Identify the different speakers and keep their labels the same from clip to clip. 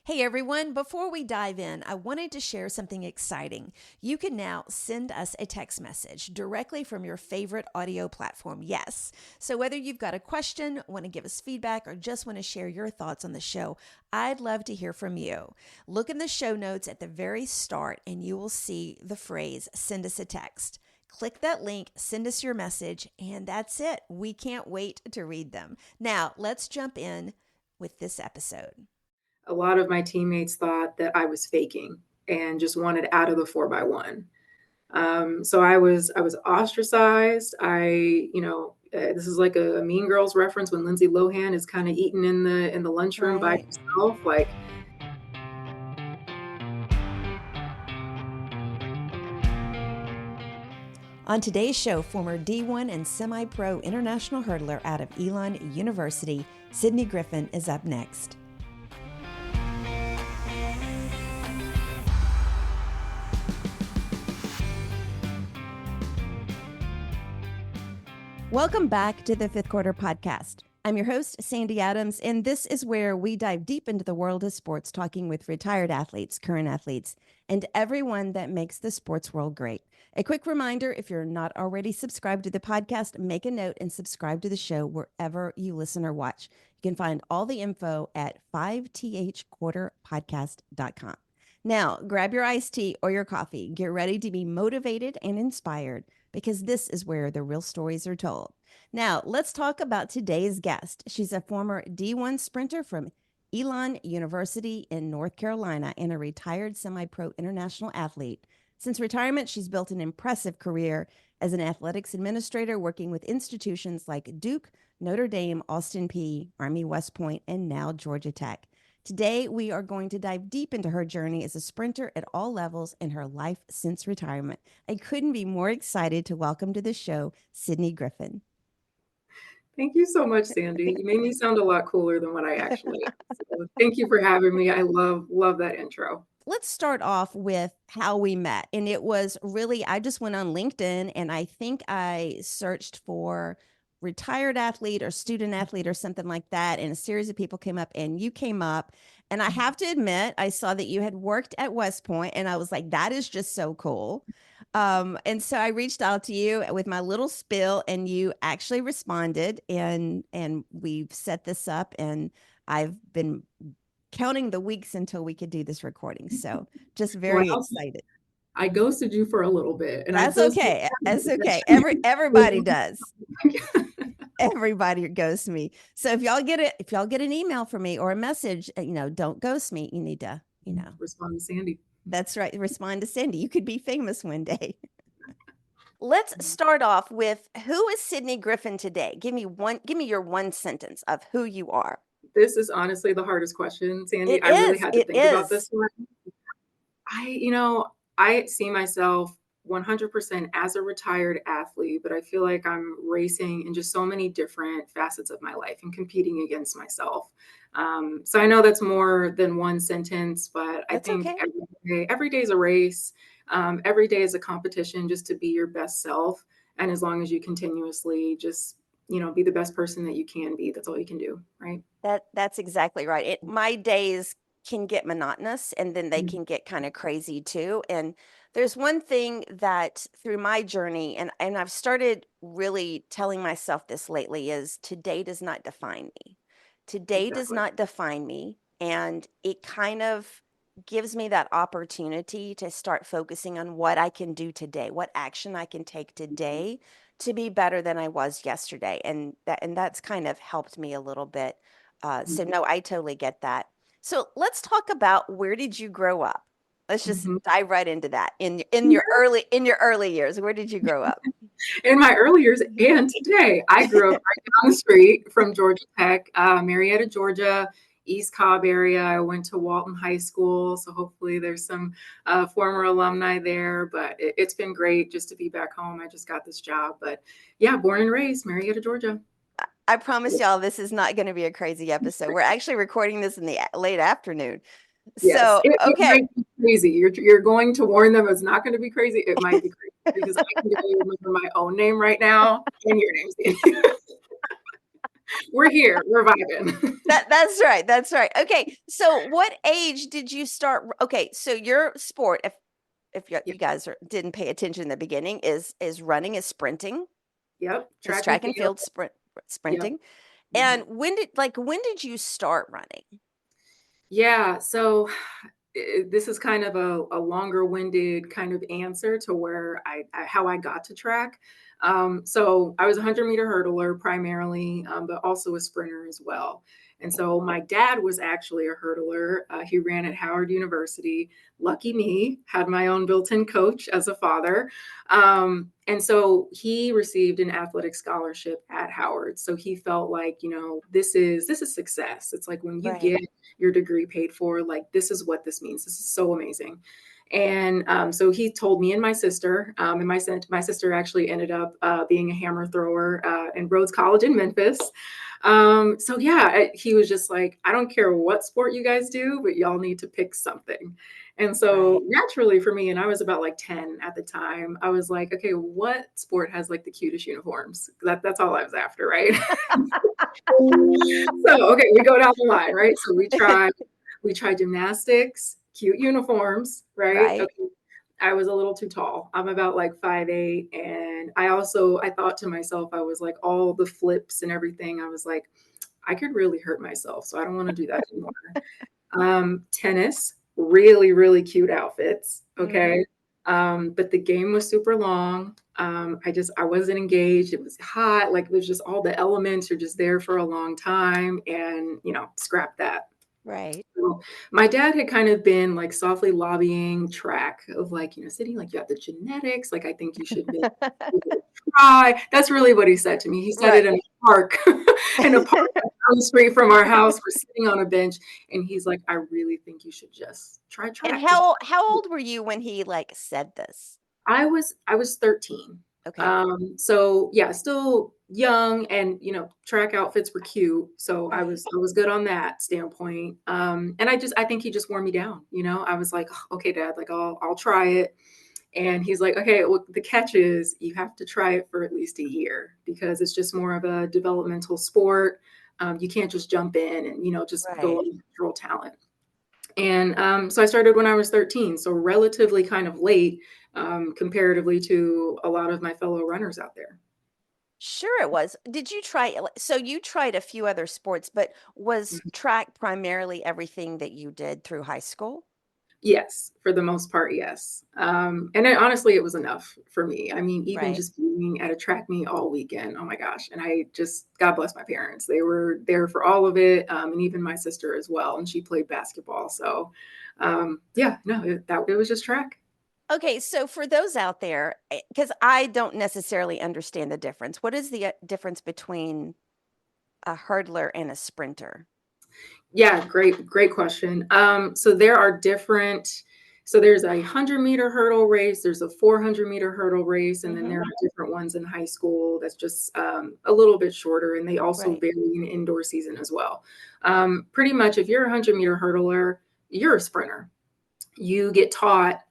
Speaker 1: Hey everyone, before we dive in, I wanted to share something exciting. You can now send us a text message directly from your favorite audio platform. Yes. So whether you've got a question, want to give us feedback, or just want to share your thoughts on the show, I'd love to hear from you. Look in the show notes at the very start and you will see the phrase, send us a text. Click that link, send us your message, and that's it. We can't wait to read them. Now, let's jump in with this episode.
Speaker 2: A lot of my teammates thought that I was faking and just wanted out of the 4x1. So I was ostracized. This is like a Mean Girls reference when Lindsay Lohan is kind of eating in the lunchroom by
Speaker 1: Right.
Speaker 2: herself. Like,
Speaker 1: On today's show, former D1 and semi-pro international hurdler out of Elon University, Sydney Griffin, is up next. Welcome back to the Fifth Quarter Podcast. I'm your host, Sandy Adams, and this is where we dive deep into the world of sports, talking with retired athletes, current athletes, and everyone that makes the sports world great. A quick reminder, if you're not already subscribed to the podcast, make a note and subscribe to the show wherever you listen or watch. You can find all the info at 5thquarterpodcast.com. Now, grab your iced tea or your coffee. Get ready to be motivated and inspired, because this is where the real stories are told. Now, let's talk about today's guest. She's a former D1 sprinter from Elon University in North Carolina and a retired semi-pro international athlete. Since retirement, she's built an impressive career as an athletics administrator, working with institutions like Duke, Notre Dame, Austin Peay, Army West Point, and now Georgia Tech. Today, we are going to dive deep into her journey as a sprinter at all levels and her life since retirement. I couldn't be more excited to welcome to the show, Sydney Griffin.
Speaker 2: thank you so much, Sandy. You made me sound a lot cooler than what I actually am. So thank you for having me. I love that intro.
Speaker 1: Let's start off with how we met. And it was really, I just went on LinkedIn and I think I searched for retired athlete or student athlete or something like that. And a series of people came up and you came up. And I have to admit, I saw that you had worked at West Point and I was like, that is just so cool. And so I reached out to you with my little spill and you actually responded and we've set this up and I've been counting the weeks until we could do this recording. So just very
Speaker 2: Well,
Speaker 1: excited.
Speaker 2: I ghosted you for a little bit, and I
Speaker 1: That's
Speaker 2: feel so
Speaker 1: okay. That's okay.
Speaker 2: bad.
Speaker 1: Everybody does. Everybody ghosts me. So if y'all get an email from me or a message, don't ghost me. You need to,
Speaker 2: Respond to Sandy.
Speaker 1: that's right. Respond to Cindy. You could be famous one day. Let's start off with, who is Sydney Griffin today? Give me your one sentence of who you are.
Speaker 2: This is honestly the hardest question, Sandy.
Speaker 1: It
Speaker 2: I really
Speaker 1: is.
Speaker 2: had to
Speaker 1: It
Speaker 2: think about
Speaker 1: is.
Speaker 2: this one. I see myself 100% as a retired athlete, but I feel like I'm racing in just so many different facets of my life and competing against myself. So I know that's more than one sentence, but I
Speaker 1: That's
Speaker 2: think
Speaker 1: okay.
Speaker 2: every day is a race. Every day is a competition just to be your best self. And as long as you continuously just, be the best person that you can be, that's all you can do, right?
Speaker 1: That's exactly right. My days can get monotonous and then they
Speaker 2: Mhm.
Speaker 1: can get kind of crazy too. And there's one thing that through my journey, and I've started really telling myself this lately, is today does not define me. Today does
Speaker 2: Exactly.
Speaker 1: not define me. And it kind of gives me that opportunity to start focusing on what I can do today, what action I can take today to be better than I was yesterday. And that's kind of helped me a little bit. So no, I totally get that. So let's talk about, where did you grow up? Let's just
Speaker 2: Mhm.
Speaker 1: dive right into that. In your early years, where did you grow up?
Speaker 2: In my early years and today, I grew up right down the street from Georgia Tech, Marietta, Georgia, East Cobb area. I went to Walton High School, so hopefully there's some former alumni there. But it's been great just to be back home. I just got this job, but yeah, born and raised Marietta, Georgia.
Speaker 1: I promise y'all, this is not going to be a crazy episode. We're actually recording this in the late afternoon.
Speaker 2: Yes,
Speaker 1: So,
Speaker 2: it
Speaker 1: okay.
Speaker 2: might be crazy. You're going to warn them it's not going to be crazy. It might be crazy because I can barely remember my own name right now and your name, Sandy. We're here. We're vibing.
Speaker 1: That's right. That's right. Okay. So what age did you start? Okay. So your sport, if you,
Speaker 2: Yep.
Speaker 1: you guys didn't pay attention in the beginning, is running, is sprinting,
Speaker 2: Yep.
Speaker 1: is
Speaker 2: Track and
Speaker 1: track and
Speaker 2: field.
Speaker 1: field
Speaker 2: Yep.
Speaker 1: sprinting.
Speaker 2: Mhm.
Speaker 1: And when did you start running?
Speaker 2: Yeah. So this is kind of a longer winded kind of answer to where how I got to track. So I was a 100-meter hurdler primarily, but also a sprinter as well. And so my dad was actually a hurdler. He ran at Howard University. Lucky me, had my own built-in coach as a father. And so he received an athletic scholarship at Howard. So he felt like, this is success. It's like when you
Speaker 1: Right.
Speaker 2: get your degree paid for, like, this is what this means. This is so amazing. And so he told me and my sister, and my sister actually ended up being a hammer thrower in Rhodes College in Memphis. So yeah, he was just like, I don't care what sport you guys do, but y'all need to pick something. And so
Speaker 1: Right.
Speaker 2: naturally for me, and I was about like 10 at the time, I was like, okay, what sport has like the cutest uniforms? That's all I was after, right? So okay, we go down the line, right? So we tried gymnastics, cute uniforms, right?
Speaker 1: Right.
Speaker 2: Okay. I was a little too tall. I'm about like 5'8", and I thought to myself, I was like, all the flips and everything, I was like, I could really hurt myself, so I don't want to do that anymore. Tennis, really, really cute outfits.
Speaker 1: Hmm.
Speaker 2: Okay. But the game was super long. I wasn't engaged. It was hot. Like there's just all the elements are just there for a long time, and scrap that.
Speaker 1: Right.
Speaker 2: So my dad had kind of been like softly lobbying track of like, Sydney, like you have the genetics. Like I think you should maybe give it a try. That's really what he said to me. He said it
Speaker 1: Right.
Speaker 2: in a park, in a park down the street from our house. We're sitting on a bench, and he's like, I really think you should just try
Speaker 1: And
Speaker 2: track.
Speaker 1: how old were you when he like said this?
Speaker 2: I was 13.
Speaker 1: Okay.
Speaker 2: So yeah, still young, and track outfits were cute. So I
Speaker 1: Right.
Speaker 2: was I was good on that standpoint. And I think he just wore me down. I was like, okay, Dad, like I'll try it. And he's like, okay, well, the catch is you have to try it for at least a year because it's just more of a developmental sport. You can't just jump in and just go
Speaker 1: Right.
Speaker 2: on natural talent. And so I started when I was 13, so relatively kind of late comparatively to a lot of my fellow runners out there.
Speaker 1: Sure it was. Did you try so you tried a few other sports, but was track primarily everything that you did through high school?
Speaker 2: Yes, for the most part, yes. Honestly, it was enough for me. I mean, even
Speaker 1: Right.
Speaker 2: just being at a track meet all weekend, oh my gosh. And God bless my parents. They were there for all of it. And even my sister as well. And she played basketball. So, yeah, no, it was just track.
Speaker 1: Okay, so for those out there, because I don't necessarily understand the difference, what is the difference between a hurdler and a sprinter?
Speaker 2: Yeah, great question. So there are different. So there's a 100-meter hurdle race, there's a 400-meter hurdle race, and then
Speaker 1: Hmm.
Speaker 2: there are different ones in high school that's just a little bit shorter, and they also
Speaker 1: Right.
Speaker 2: vary in indoor season as well. Pretty much, if you're a 100-meter hurdler, you're a sprinter. You get taught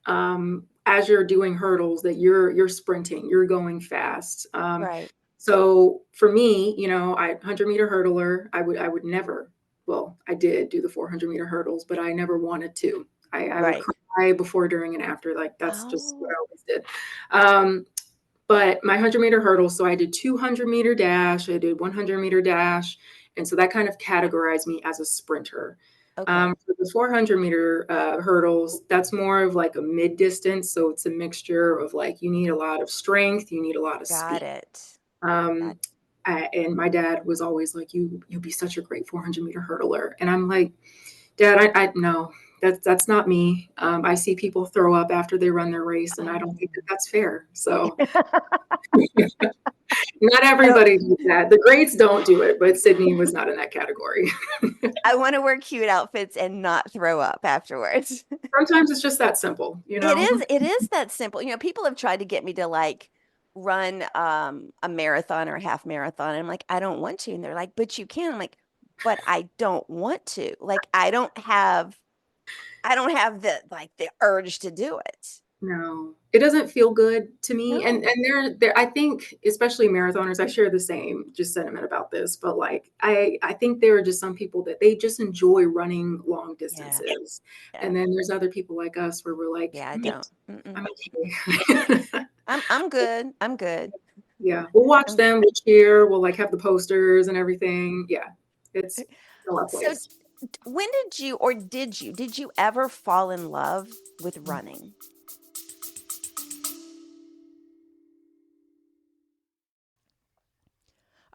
Speaker 2: as you're doing hurdles that you're sprinting, you're going fast.
Speaker 1: Right.
Speaker 2: So for me, 100-meter hurdler, I would never. Well, I did do the 400-meter hurdles, but I never wanted to. I would
Speaker 1: Right.
Speaker 2: cry before, during, and after. Like that's just what
Speaker 1: Oh,
Speaker 2: I always did. Um, but my 100-meter hurdle, so I did 200-meter dash, I did 100-meter dash, and so that kind of categorized me as a sprinter.
Speaker 1: okay.
Speaker 2: For the 400-meter hurdles, that's more of like a mid distance, so it's a mixture of like you need a lot of strength, you need a lot of
Speaker 1: Got
Speaker 2: speed.
Speaker 1: it. Got
Speaker 2: Um, and my dad was always like, you'll be such a great 400-meter hurdler, and I'm like, Dad, I no, that's not me. I see people throw up after they run their race, and I don't think that
Speaker 1: Oh.
Speaker 2: that's fair. So not
Speaker 1: So
Speaker 2: everybody does that. The greats don't do it, but Sydney was not in that category.
Speaker 1: I want to wear cute outfits and not throw up afterwards.
Speaker 2: Sometimes it's just that simple, you know?
Speaker 1: It is that simple. People have tried to get me to like run a marathon or a half marathon. And I'm like, I don't want to. And they're like, but you can. I'm like, but I don't want to. Like I don't have the urge to do it.
Speaker 2: No, it doesn't feel good to me. And
Speaker 1: No.
Speaker 2: there I think especially marathoners, I share the same just sentiment about this, but like I think there are just some people that they just enjoy running long
Speaker 1: Yeah.
Speaker 2: distances.
Speaker 1: Yeah.
Speaker 2: And then there's other people like us where we're like,
Speaker 1: Yeah, I
Speaker 2: "Mm,
Speaker 1: don't. Mm-mm.
Speaker 2: I'm okay."
Speaker 1: I'm good. I'm good.
Speaker 2: Yeah. We'll watch
Speaker 1: Um,
Speaker 2: them, we'll cheer, we'll like have the posters and everything. Yeah. It's still our
Speaker 1: so
Speaker 2: place.
Speaker 1: when did you ever fall in love with running?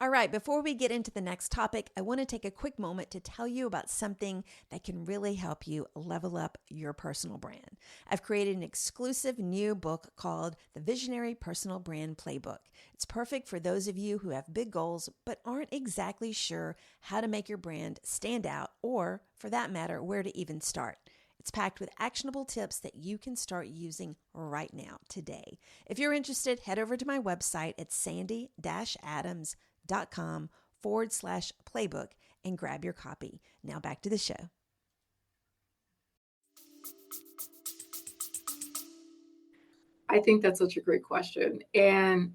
Speaker 1: All right, before we get into the next topic, I want to take a quick moment to tell you about something that can really help you level up your personal brand. I've created an exclusive new book called The Visionary Personal Brand Playbook. It's perfect for those of you who have big goals but aren't exactly sure how to make your brand stand out, or for that matter, where to even start. It's packed with actionable tips that you can start using right now, today. If you're interested, head over to my website at sandy-adams.com/playbook and grab your copy. Now back to the show.
Speaker 2: I think that's such a great question. And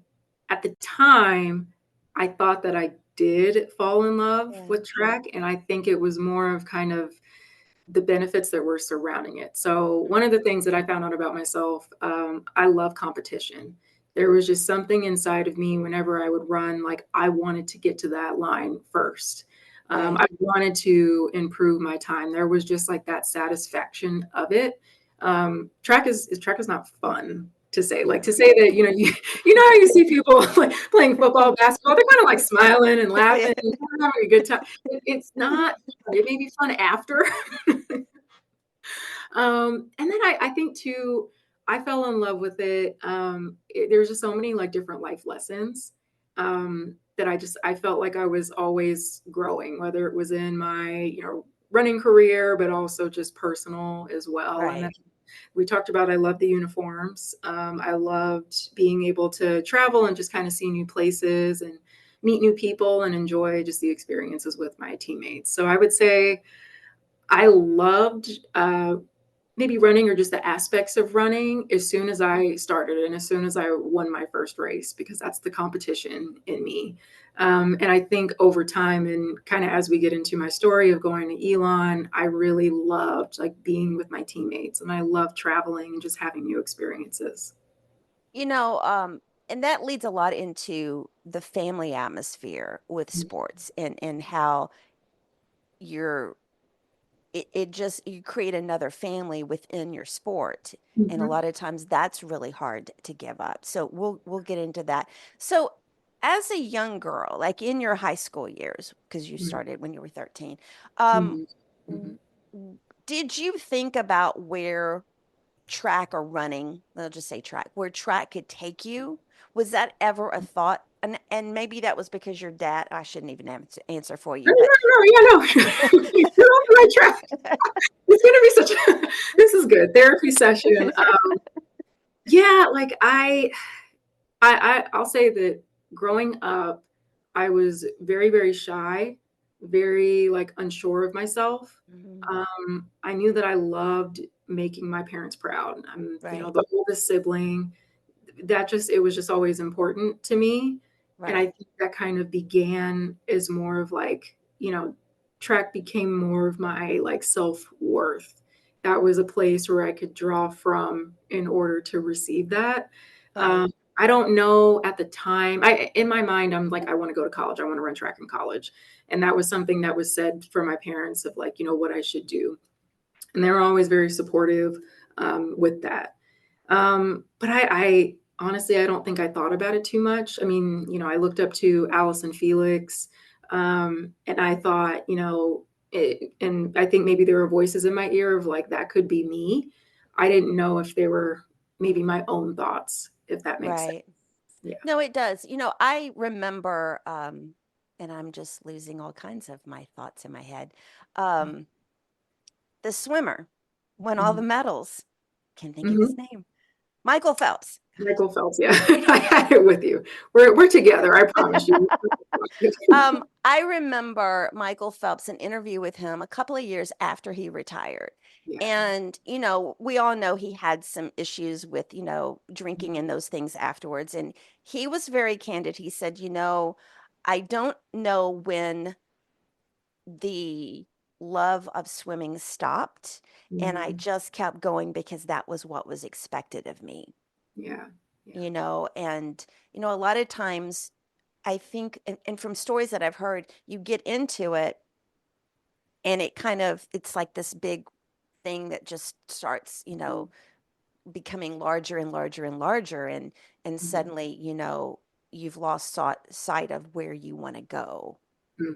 Speaker 2: at the time, I thought that I did fall in love
Speaker 1: Yeah.
Speaker 2: with track. And I think it was more of kind of the benefits that were surrounding it. So, one of the things that I found out about myself, I love competition. There was just something inside of me whenever I would run, like I wanted to get to that line first.
Speaker 1: Right.
Speaker 2: I wanted to improve my time. There was just like that satisfaction of it. Track is not fun to say. Like
Speaker 1: No.
Speaker 2: to say that you know how you see people like playing football, basketball, they're kind of like smiling and laughing
Speaker 1: Yeah.
Speaker 2: and having a good time. It's not. It may be fun after. And then I think too, I fell in love with it. There's just so many like different life lessons that I felt like I was always growing, whether it was in my running career, but also just personal as well. And then
Speaker 1: Right.
Speaker 2: we talked about I love the uniforms. I loved being able to travel and just kind of see new places and meet new people and enjoy just the experiences with my teammates. So I would say I loved maybe running or just the aspects of running as soon as I started and as soon as I won my first race, because that's the competition in me. And I think over time and kind of as we get into my story of going to Elon, I really loved like being with my teammates and I love traveling and just having new experiences.
Speaker 1: You know, um, and that leads a lot into the family atmosphere with sports and how you're it just you create another family within your sport. And a
Speaker 2: Mhm,
Speaker 1: lot of times that's really hard to give up. So we'll get into that. So as a young girl, like in your high school years, because you
Speaker 2: mhm,
Speaker 1: started when you were 13, um,
Speaker 2: mhm,
Speaker 1: w-
Speaker 2: mhm.
Speaker 1: did you think about where track or running, let's just say track, where track could take you? Was that ever a thought? And maybe that was because your dad, I shouldn't even answer for
Speaker 2: No,
Speaker 1: you, but
Speaker 2: no, no, yeah, no. You're on the right track. It's gonna be such a this is good therapy session. Yeah, like I'll say that growing up, I was very, very shy, very like unsure of myself.
Speaker 1: Mhm.
Speaker 2: I knew that I loved making my parents proud. I'm,
Speaker 1: Right,
Speaker 2: the oldest sibling. It was just always important to me. And I
Speaker 1: right,
Speaker 2: think that kind of began as more of like, track became more of my like self-worth. That was a place where I could draw from in order to receive that.
Speaker 1: right.
Speaker 2: I don't know at the time. In my mind, I'm like, I want to go to college. I want to run track in college. And that was something that was said from my parents of like, what I should do. And they were always very supportive with that. But I honestly, I don't think I thought about it too much. I mean, I looked up to Allison Felix, and I thought, and I think maybe there were voices in my ear of like, that could be me. I didn't know if they were maybe my own thoughts, if that makes sense.
Speaker 1: Right.
Speaker 2: Yeah.
Speaker 1: No, it does. I remember, and I'm just losing all kinds of my thoughts in my head. Um, the swimmer won all the
Speaker 2: Mhm.
Speaker 1: medals. Can't think of his
Speaker 2: Mhm.
Speaker 1: name. Michael Phelps.
Speaker 2: Michael Phelps, yeah. I had it with you. We're together, I promise you.
Speaker 1: I remember Michael Phelps, an interview with him a couple of years after he retired.
Speaker 2: Yeah.
Speaker 1: And, we all know he had some issues with, drinking and those things afterwards. And he was very candid. He said, I don't know when the love of swimming stopped, and I
Speaker 2: Mhm.
Speaker 1: just kept going because that was what was expected of me,
Speaker 2: Yeah. Yeah.
Speaker 1: and, a lot of times I think, and from stories that I've heard, you get into it and it's like this big thing that just starts, becoming larger and larger and larger. And
Speaker 2: Mhm.
Speaker 1: suddenly, you've lost sight of where you want to go.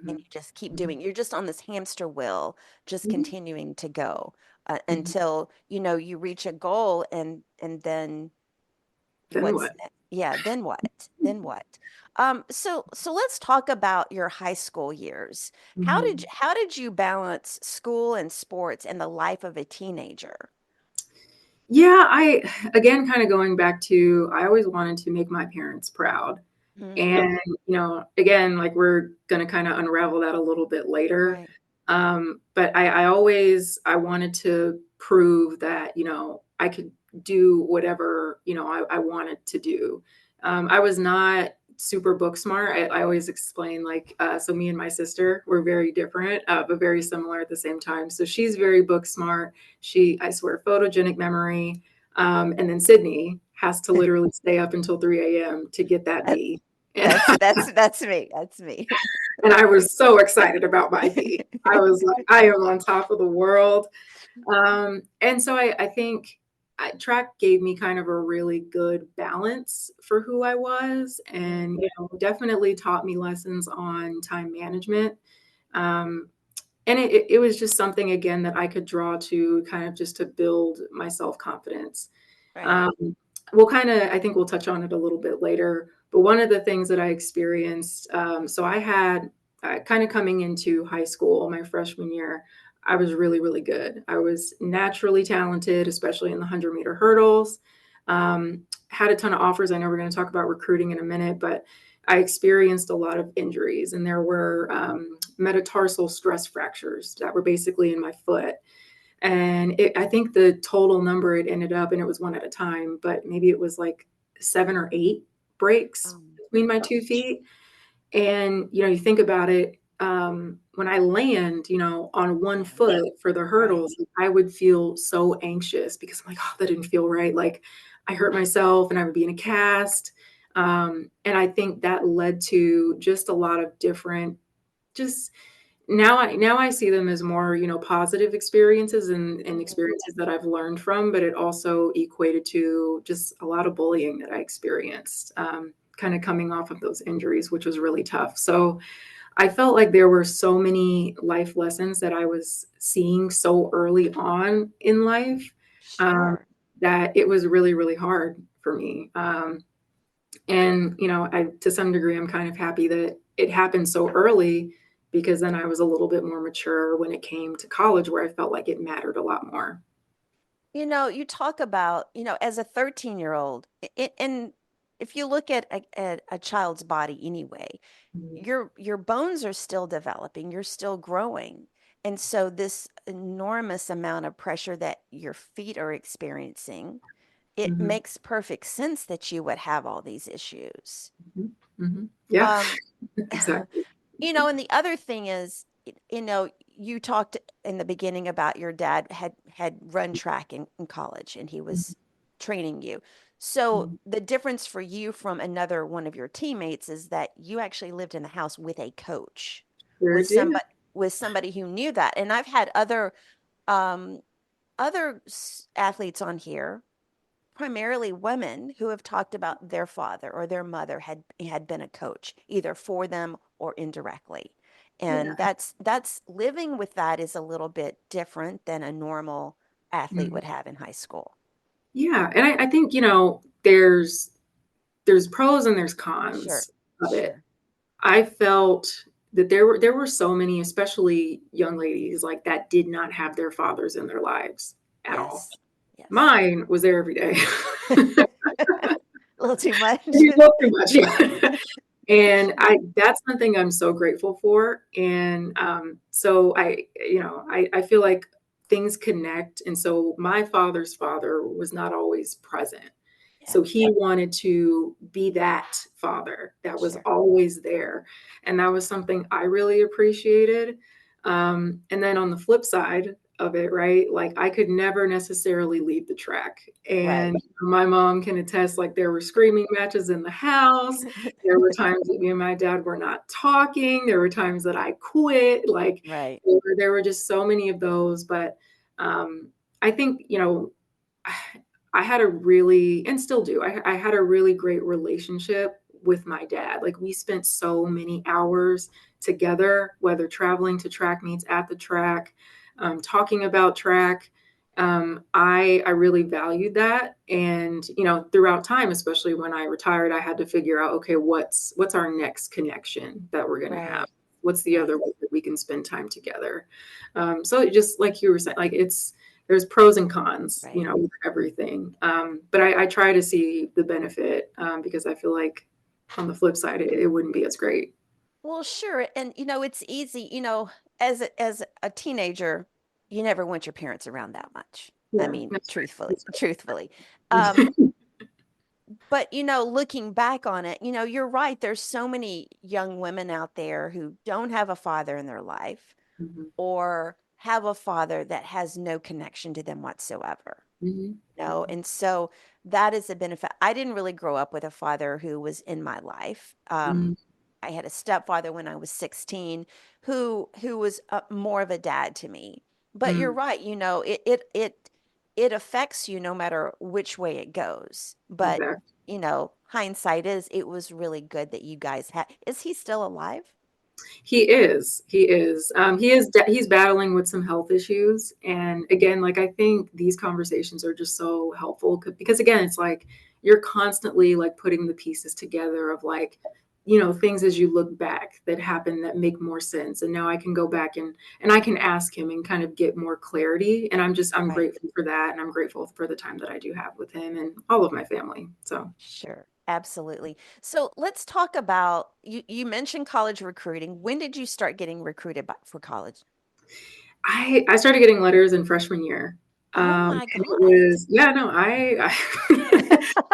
Speaker 1: And
Speaker 2: Mhm.
Speaker 1: you just keep
Speaker 2: Mhm.
Speaker 1: doing, you're just on this hamster wheel, just
Speaker 2: Mhm.
Speaker 1: continuing to go
Speaker 2: Mhm.
Speaker 1: until, you reach a goal and then
Speaker 2: Then
Speaker 1: what's
Speaker 2: what?
Speaker 1: that? Yeah, then what? Then what? So let's talk about your high school years.
Speaker 2: Mhm.
Speaker 1: How did you balance school and sports and the life of a teenager?
Speaker 2: Yeah, again, kind of going back to, I always wanted to make my parents proud.
Speaker 1: Mm-hmm.
Speaker 2: And, again, like we're going to kind of unravel that a little bit later.
Speaker 1: Right.
Speaker 2: But I wanted to prove that, I could do whatever, I wanted to do. I was not super book smart. I always explain, like, so me and my sister were very different, but very similar at the same time. So she's very book smart. I swear, photogenic memory. And then Sydney has to literally stay up until 3 a.m. to get that
Speaker 1: That,
Speaker 2: B. And
Speaker 1: that's me. That's me.
Speaker 2: and I was so excited about my B. I was like, I am on top of the world. And so I think track gave me kind of a really good balance for who I was,
Speaker 1: Mm,
Speaker 2: and definitely taught me lessons on time management. Um, and it was just something, again, that I could draw to kind of just to build my self confidence.
Speaker 1: right.
Speaker 2: Um, we'll kind of, I think we'll touch on it a little bit later. But one of the things that I experienced, so I had kind of coming into high school, my freshman year, I was really, really good. I was naturally talented, especially in the 100-meter hurdles. Had a ton of offers. I know we're going to talk about recruiting in a minute, but I experienced a lot of injuries, and there were metatarsal stress fractures that were basically in my foot. And I think the total number it ended up, and it was one at a time, but maybe it was like 7 or 8 breaks
Speaker 1: Um,
Speaker 2: between my 2 feet. And, you think about it, when I land, on one
Speaker 1: yeah,
Speaker 2: foot for the
Speaker 1: right.
Speaker 2: hurdles, I would feel so anxious because I'm like, oh, that didn't feel right. Like I hurt myself and I would be in a cast. And I think that led to just a lot of different, just now I see them as more, positive experiences and
Speaker 1: Mhm.
Speaker 2: experiences that I've learned from, but it also equated to just a lot of bullying that I experienced, kind of coming off of those injuries, which was really tough. So I felt like there were so many life lessons that I was seeing so early on in life, um,
Speaker 1: Sure.
Speaker 2: that it was really, really hard for me. And, to some degree, I'm kind of happy that it happened so early because then I was a little bit more mature when it came to college, where I felt like it mattered a lot more.
Speaker 1: You talk about, as a 13-year-old, and if you look at a child's body anyway,
Speaker 2: Mhm.
Speaker 1: your bones are still developing, you're still growing. And so this enormous amount of pressure that your feet are experiencing, it
Speaker 2: Mhm.
Speaker 1: makes perfect sense that you would have all these issues.
Speaker 2: Mhm. Mhm. Yeah,
Speaker 1: Um,
Speaker 2: exactly.
Speaker 1: And the other thing is, you talked in the beginning about your dad had run track in college and he
Speaker 2: Mhm.
Speaker 1: was training you. So
Speaker 2: Mhm.
Speaker 1: the difference for you from another one of your teammates is that you actually lived in the house with a coach,
Speaker 2: Sure
Speaker 1: with
Speaker 2: did.
Speaker 1: somebody who knew that. And I've had um athletes on here, primarily women, who have talked about their father or their mother had been a coach either for them or indirectly.
Speaker 2: Yeah.
Speaker 1: And that's living with that is a little bit different than a normal athlete
Speaker 2: Mhm.
Speaker 1: would have in high school.
Speaker 2: Yeah, and I think, there's pros and there's
Speaker 1: Sure.
Speaker 2: cons of it.
Speaker 1: Sure.
Speaker 2: I felt that there were so many, especially young ladies, like, that did not have their fathers in their lives at all.
Speaker 1: Yes. Yes.
Speaker 2: Mine was there every day.
Speaker 1: A little too much.
Speaker 2: Maybe a little too much, yeah. And that's something I'm so grateful for. And so I feel like things connect. And so my father's father was not always present.
Speaker 1: Yeah,
Speaker 2: So he wanted to be that father that was
Speaker 1: sure.
Speaker 2: always there. And that was something I really appreciated. And then on the flip side of it, right, like I could never necessarily leave the track.
Speaker 1: Right.
Speaker 2: And my mom can attest, like there were screaming matches in the house. There were times that me and my dad were not talking. There were times that I quit. Like
Speaker 1: Right.
Speaker 2: there were just so many of those. But I think, I had a really, and still do, I had a really great relationship with my dad. Like we spent so many hours together, whether traveling to track meets at the track, talking about track. I really valued that. And, throughout time, especially when I retired, I had to figure out, okay, what's our next connection that we're going to have?
Speaker 1: Right.
Speaker 2: What's the
Speaker 1: Right.
Speaker 2: other way that we can spend time together? So it just like you were saying, like there's pros and cons,
Speaker 1: Right.
Speaker 2: with everything. But I try to see the benefit because I feel like on the flip side, it wouldn't be as great.
Speaker 1: Well, sure. And it's easy, as a teenager, you never want your parents around that much. I
Speaker 2: Yeah,
Speaker 1: mean,
Speaker 2: that's right.
Speaker 1: truthfully,
Speaker 2: That's
Speaker 1: truthfully. Um,
Speaker 2: right.
Speaker 1: but looking back on it, you're right. There's so many young women out there who don't have a father in their life
Speaker 2: Mhm,
Speaker 1: or have a father that has no connection to them whatsoever.
Speaker 2: mhm,
Speaker 1: And so that is a benefit. I didn't really grow up with a father who was in my life.
Speaker 2: mhm,
Speaker 1: I had a stepfather when I was 16 who was more of a dad to me. But you're
Speaker 2: mhm,
Speaker 1: right, it affects you no matter which way it goes. But,
Speaker 2: exactly.
Speaker 1: hindsight is it was really good that you guys had. Is he still alive?
Speaker 2: He is. He is. He's battling with some health issues, and again, like I think these conversations are just so helpful because again, it's like you're constantly like putting the pieces together of like things as you look back that happen that make more sense, and now I can go back and I can ask him and kind of get more clarity, and I'm
Speaker 1: Right.
Speaker 2: grateful for that, and I'm grateful for the time that I do have with him and all of my family. So.
Speaker 1: Sure. Absolutely. So let's talk about you mentioned college recruiting. When did you start getting recruited for college?
Speaker 2: I started getting letters in freshman year.
Speaker 1: Oh my
Speaker 2: And it
Speaker 1: God.
Speaker 2: was yeah, no, I I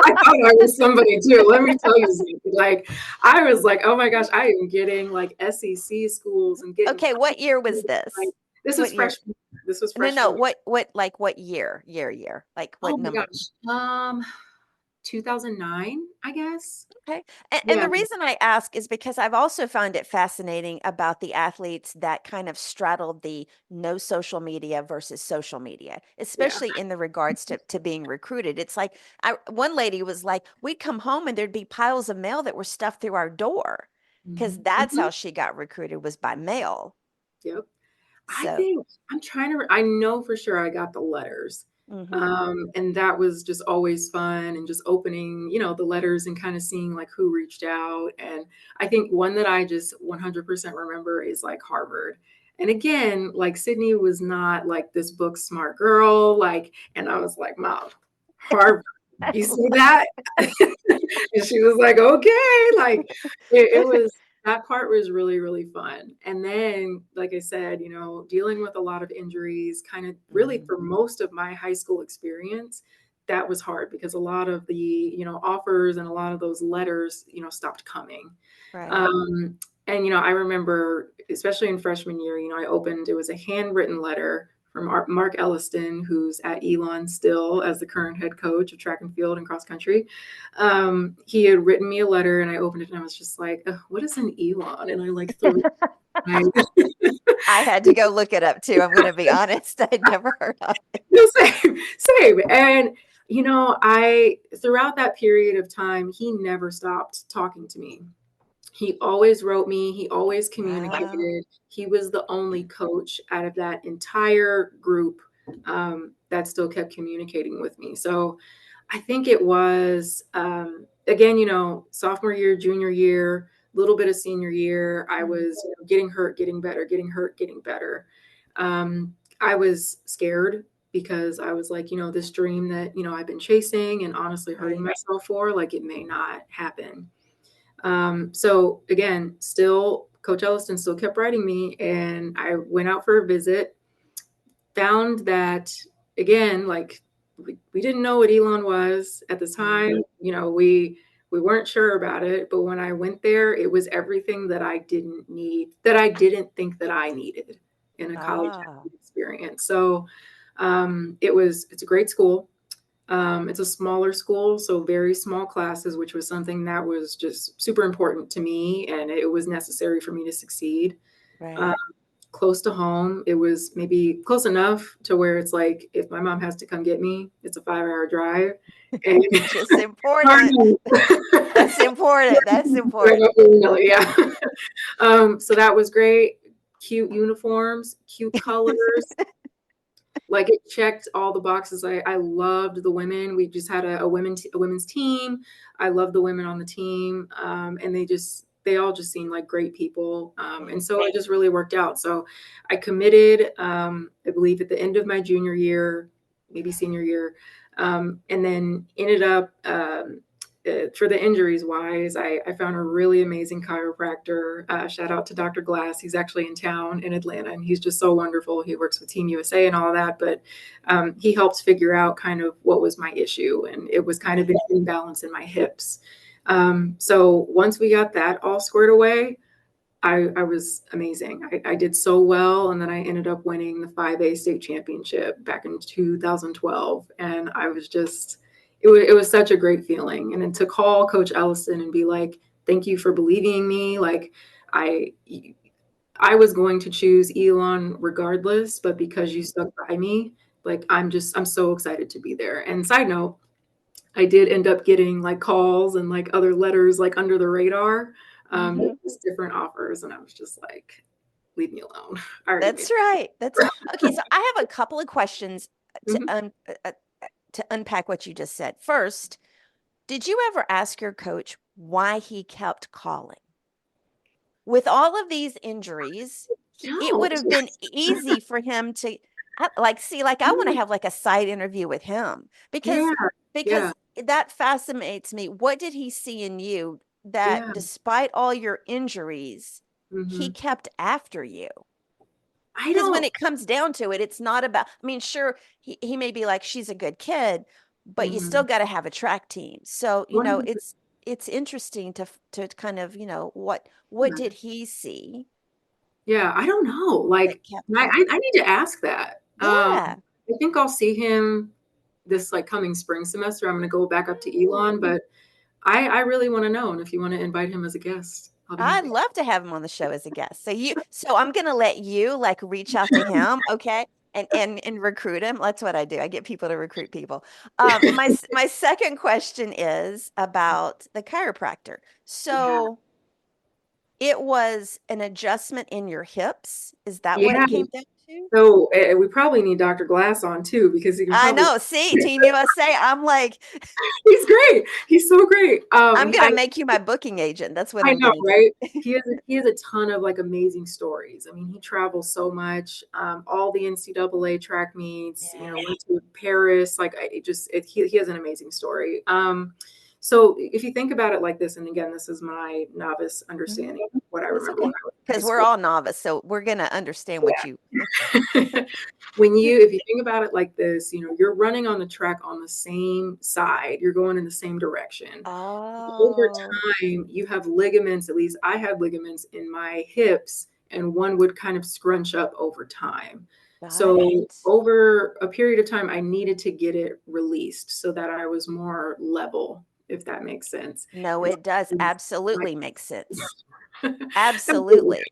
Speaker 2: thought I was somebody too. Let me tell you something. Like I was like, oh my gosh, I am getting like SEC schools and getting
Speaker 1: Okay, what year was
Speaker 2: like
Speaker 1: this?
Speaker 2: this was
Speaker 1: What year?
Speaker 2: freshman. This was
Speaker 1: No, no,
Speaker 2: freshman.
Speaker 1: what year? Year. Like
Speaker 2: Oh
Speaker 1: what
Speaker 2: my
Speaker 1: number?
Speaker 2: gosh. 2009, I guess.
Speaker 1: Okay. And
Speaker 2: Yeah.
Speaker 1: the reason I ask is because I've also found it fascinating about the athletes that kind of straddled the no social media versus social media,
Speaker 2: Yeah.
Speaker 1: especially in the regards to being recruited. It's like one lady was like, we'd come home and there'd be piles of mail that were stuffed through our door because
Speaker 2: Mhm.
Speaker 1: that's
Speaker 2: Mhm.
Speaker 1: how she got recruited was by mail.
Speaker 2: Yep. I
Speaker 1: So,
Speaker 2: think I'm trying to I know for sure I got the letters.
Speaker 1: mhm,
Speaker 2: And that was just always fun and just opening, the letters and kind of seeing like who reached out. And I think one that I just 100% remember is like Harvard. And again, like Sydney was not like this book smart girl, like, and I was like, Mom, Harvard, you see that? And she was like, okay, like it was that part was really, really fun. And then, like I said, dealing with a lot of injuries, kind of really
Speaker 1: mhm,
Speaker 2: for most of my high school experience, that was hard because a lot of the, offers and a lot of those letters, stopped coming.
Speaker 1: right.
Speaker 2: Um, and I remember, especially in freshman year, it was a handwritten letter from Mark Elliston, who's at Elon still as the current head coach of track and field and cross country. He had written me a letter, and I opened it, and I was just like, "Ugh, what is an Elon?" And I like threw it.
Speaker 1: I had to go look it up too. I'm going to be honest. I'd never heard of it.
Speaker 2: No, same, same. And I throughout that period of time, he never stopped talking to me. He always wrote me, he always
Speaker 1: Wow.
Speaker 2: communicated. He was the only coach out of that entire group that still kept communicating with me. So I think it was, again, sophomore year, junior year, little bit of senior year. I
Speaker 1: Mhm.
Speaker 2: was getting hurt, getting better, getting hurt, getting better. I was scared because I was like, this dream that, I've been chasing and honestly hurting
Speaker 1: Right.
Speaker 2: myself for, like it may not happen. So again, still Coach Elliston still kept writing me, and I went out for a visit, found that again, like we didn't know what Elon was at the time. We weren't sure about it, but when I went there, it was everything that I didn't need, that I didn't think that I needed in a college
Speaker 1: Ah,
Speaker 2: experience. So it's a great school. It's a smaller school, so very small classes, which was something that was just super important to me, and it was necessary for me to succeed. Um,
Speaker 1: right.
Speaker 2: Close to home, it was maybe close enough to where it's like if my mom has to come get me, it's a 5-hour drive. And
Speaker 1: Which is important. That's important. That's important.
Speaker 2: yeah. So that was great. Cute uniforms, cute colors. Like it checked all the boxes. I loved the women. We just had a women's team. I loved the women on the team, and they all just seemed like great people, and
Speaker 1: Right.
Speaker 2: so it just really worked out. So I committed, I believe, at the end of my junior year, maybe senior year, and then ended up. For the injuries wise, I found a really amazing chiropractor. Shout out to Dr. Glass. He's actually in town in Atlanta, and he's just so wonderful. He works with Team USA and all that, but he helped figure out kind of what was my issue, and it was kind of
Speaker 1: Right.
Speaker 2: an imbalance in my hips. So once we got that all squared away, I was amazing. I did so well, and then I ended up winning the 5A state championship back in 2012, and I was just it was such a great feeling. And then to call Coach Ellison and be like, "Thank you for believing in me." Like I I was going to choose Elon regardless, but because you stuck by me, like I'm so excited to be there. And side note, I did end up getting like calls and like other letters like under the radar,
Speaker 1: Mhm.
Speaker 2: just different offers, and I was just like, "Leave me alone." I already made
Speaker 1: That's right. That's okay. So I have a couple of questions to
Speaker 2: Mhm.
Speaker 1: to unpack what you just said. First, did you ever ask your coach why he kept calling? With all of these injuries, it
Speaker 2: No.
Speaker 1: would have been easy for him to like see like I want to have like a side interview with him
Speaker 2: Yeah, yeah,
Speaker 1: because that fascinates me. What did he see in you that
Speaker 2: yeah,
Speaker 1: despite all your injuries, he
Speaker 2: mhm.
Speaker 1: kept after you?
Speaker 2: I
Speaker 1: Because when
Speaker 2: don't
Speaker 1: it comes down to it, it's not about, I mean, sure, he may be like, she's a good kid, but you still
Speaker 2: mhm.
Speaker 1: got to have a track team. So,
Speaker 2: 100%.
Speaker 1: it's interesting to kind of, what did he see
Speaker 2: Yeah, I don't know,
Speaker 1: that
Speaker 2: like,
Speaker 1: kept
Speaker 2: I
Speaker 1: calling?
Speaker 2: I I need to ask that.
Speaker 1: Yeah.
Speaker 2: I think I'll see him this, like, coming spring semester. I'm gonna go back up to Elon,
Speaker 1: Ooh.
Speaker 2: but I really wanna know, and if you wanna invite him as a guest, I'll be
Speaker 1: I'd
Speaker 2: happy.
Speaker 1: love to have him on the show as a guest. So I'm gonna let you like reach out to him, okay? And recruit him. That's what I do. I get people to recruit people. My second question is about the chiropractor.
Speaker 2: Yeah.
Speaker 1: So it was an adjustment in your hips. Is that what
Speaker 2: Yeah.
Speaker 1: it came down to?
Speaker 2: So, we probably need Dr. Glass on too because he can
Speaker 1: I
Speaker 2: probably
Speaker 1: know. See, Team USA. I'm like,
Speaker 2: he's great. He's so great.
Speaker 1: I'm gonna make you my booking agent. That's what
Speaker 2: I
Speaker 1: I'm
Speaker 2: know,
Speaker 1: gonna do.
Speaker 2: right? He has a ton of, like, amazing stories. I mean, he travels so much, all the NCAA track meets,
Speaker 1: Yeah.
Speaker 2: went to Paris, like, I it just it he has an amazing story. So if you think about it like this, and again, this is my novice
Speaker 1: Mhm.
Speaker 2: understanding of what I
Speaker 1: That's
Speaker 2: remember when
Speaker 1: okay.
Speaker 2: I was in high
Speaker 1: Because we're
Speaker 2: school.
Speaker 1: all novice, so we're gonna understand what you.
Speaker 2: If you think about it like this, you're running on the track on the same side, you're going in the same direction. Over
Speaker 1: Oh,
Speaker 2: time, you have ligaments, at least I had ligaments in my hips, and one would kind of scrunch up over time.
Speaker 1: got
Speaker 2: So
Speaker 1: it.
Speaker 2: over a period of time, I needed to get it released so that I was more level, if that makes sense.
Speaker 1: No,
Speaker 2: And
Speaker 1: it does
Speaker 2: so like
Speaker 1: absolutely make sense.
Speaker 2: absolutely.
Speaker 1: Absolutely.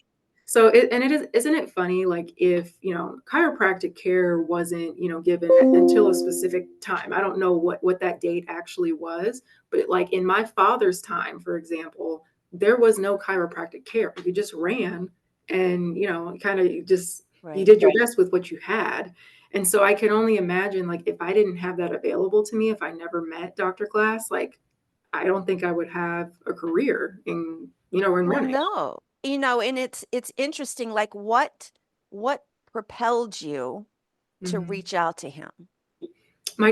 Speaker 2: So isn't it funny, like if, chiropractic care wasn't, given until a specific time. I don't know what that date actually was, but like in my father's time, for example, there was no chiropractic care. You just ran and, kind of you
Speaker 1: Right.
Speaker 2: did your best with what you had. And so I can only imagine like if I didn't have that available to me, if I never met Dr. Glass, like I don't think I would have a career in
Speaker 1: Well,
Speaker 2: running.
Speaker 1: no. And it's interesting, like what propelled you to
Speaker 2: Mhm.
Speaker 1: reach out to him?
Speaker 2: My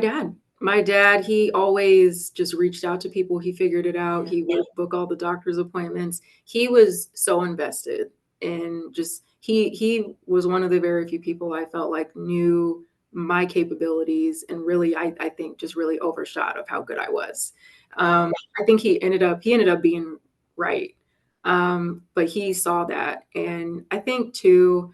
Speaker 2: dad, he always just reached out to people. He figured it out.
Speaker 1: Yeah.
Speaker 2: He would book all the doctor's appointments. He was so invested in just he was one of the very few people I felt like knew my capabilities and really I think just really overshot of how good I was.
Speaker 1: Right.
Speaker 2: I think he ended up being right. But he saw that. And I think too,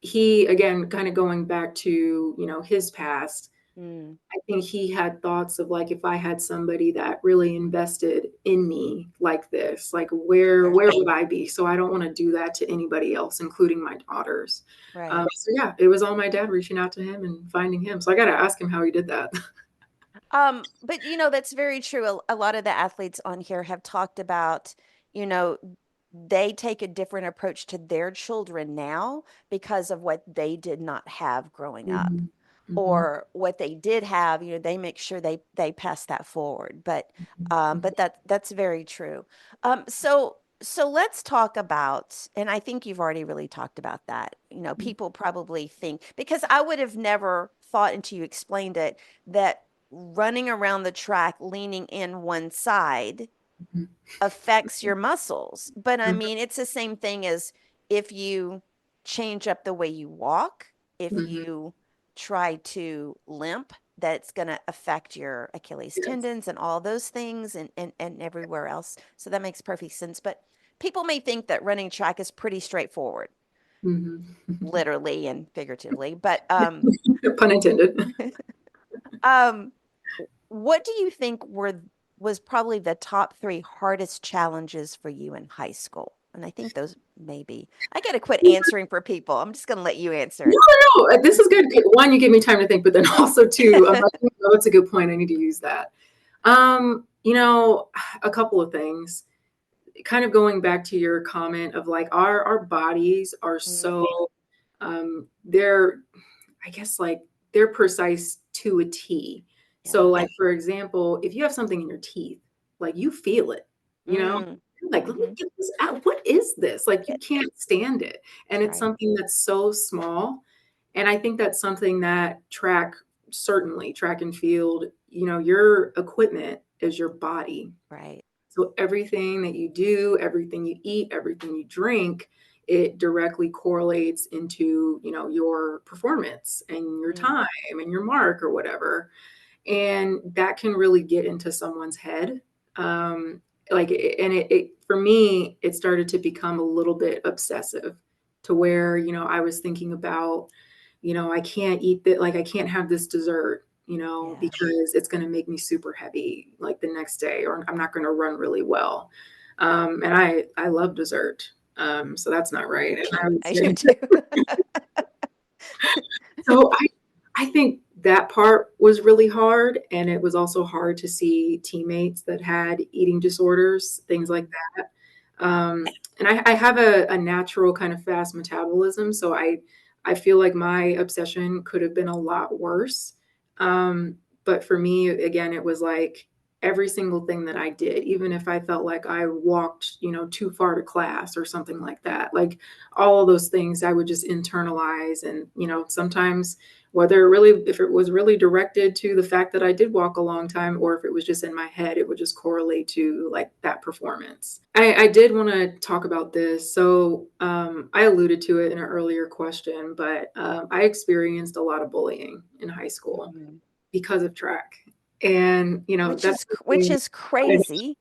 Speaker 2: he again kind of going back to, his past,
Speaker 1: Mm,
Speaker 2: I think he had thoughts of like if I had somebody that really invested in me like this, like
Speaker 1: sure.
Speaker 2: where would I be? So I don't want to do that to anybody else, including my daughters.
Speaker 1: Right.
Speaker 2: So yeah, it was all my dad reaching out to him and finding him. So I got to ask him how he did that.
Speaker 1: But that's very true. A lot of the athletes on here have talked about, you know, they take a different approach to their children now because of what they did not have growing up.
Speaker 2: Mhm. Mhm.
Speaker 1: Or what they did have, they make sure they pass that forward.
Speaker 2: Mhm.
Speaker 1: But that's very true. So let's talk about, and I think you've already really talked about that. People probably think, because I would have never thought until you explained it, that running around the track leaning in one side
Speaker 2: Mhm.
Speaker 1: affects your muscles. But I
Speaker 2: Mhm.
Speaker 1: mean, it's the same thing as if you change up the way you walk, if
Speaker 2: Mhm.
Speaker 1: you try to limp, that's going to affect your Achilles
Speaker 2: Yes.
Speaker 1: tendons and all those things and everywhere else. So that makes perfect sense. But people may think that running track is pretty straightforward,
Speaker 2: Mhm.
Speaker 1: literally and figuratively. But
Speaker 2: Pun intended.
Speaker 1: um, what do you think was probably the top three hardest challenges for you in high school? And I think those maybe I gotta quit answering for people. I'm just gonna let you answer
Speaker 2: No,
Speaker 1: it.
Speaker 2: no, no. This is good. One, you give me time to think, but then also two, I'm like, oh, that's a good point. I need to use that. You know, a couple of things. Kind of going back to your comment of like our bodies are
Speaker 1: Mhm.
Speaker 2: so they're I guess like they're precise to a T. So
Speaker 1: Yeah.
Speaker 2: like for example, if you have something in your teeth, like you feel it, you know?
Speaker 1: Mm.
Speaker 2: You're like, let me
Speaker 1: Mhm.
Speaker 2: get this out. What is this? Like you can't stand it. And
Speaker 1: That's
Speaker 2: it's
Speaker 1: right.
Speaker 2: something that's so small. And I think that's something that certainly track and field, your equipment is your body.
Speaker 1: Right.
Speaker 2: So everything that you do, everything you eat, everything you drink, it directly correlates into, your performance and your
Speaker 1: Mm.
Speaker 2: time and your mark or whatever. And that can really get into someone's head. And it for me, it started to become a little bit obsessive to where, I was thinking about, I can't eat that, like I can't have this dessert,
Speaker 1: Yeah.
Speaker 2: because it's going to make me super heavy like the next day, or I'm not going to run really well. And I love dessert. So that's not right. And I would
Speaker 1: I do
Speaker 2: say
Speaker 1: too.
Speaker 2: so I think that part was really hard, and it was also hard to see teammates that had eating disorders, things like
Speaker 1: Mm.
Speaker 2: that. And I have a natural kind of fast metabolism, so I feel like my obsession could have been a lot worse. But for me, again, it was like every single thing that I did, even if I felt like I walked, too far to class or something like that, like all of those things I would just internalize. And, sometimes if it was really directed to the fact that I did walk a long time, or if it was just in my head, it would just correlate to like that performance. I did want to talk about this. So I alluded to it in an earlier question, but I experienced a lot of bullying in high school
Speaker 1: Mhm.
Speaker 2: because of track. And, that's
Speaker 1: Which
Speaker 2: something
Speaker 1: is crazy.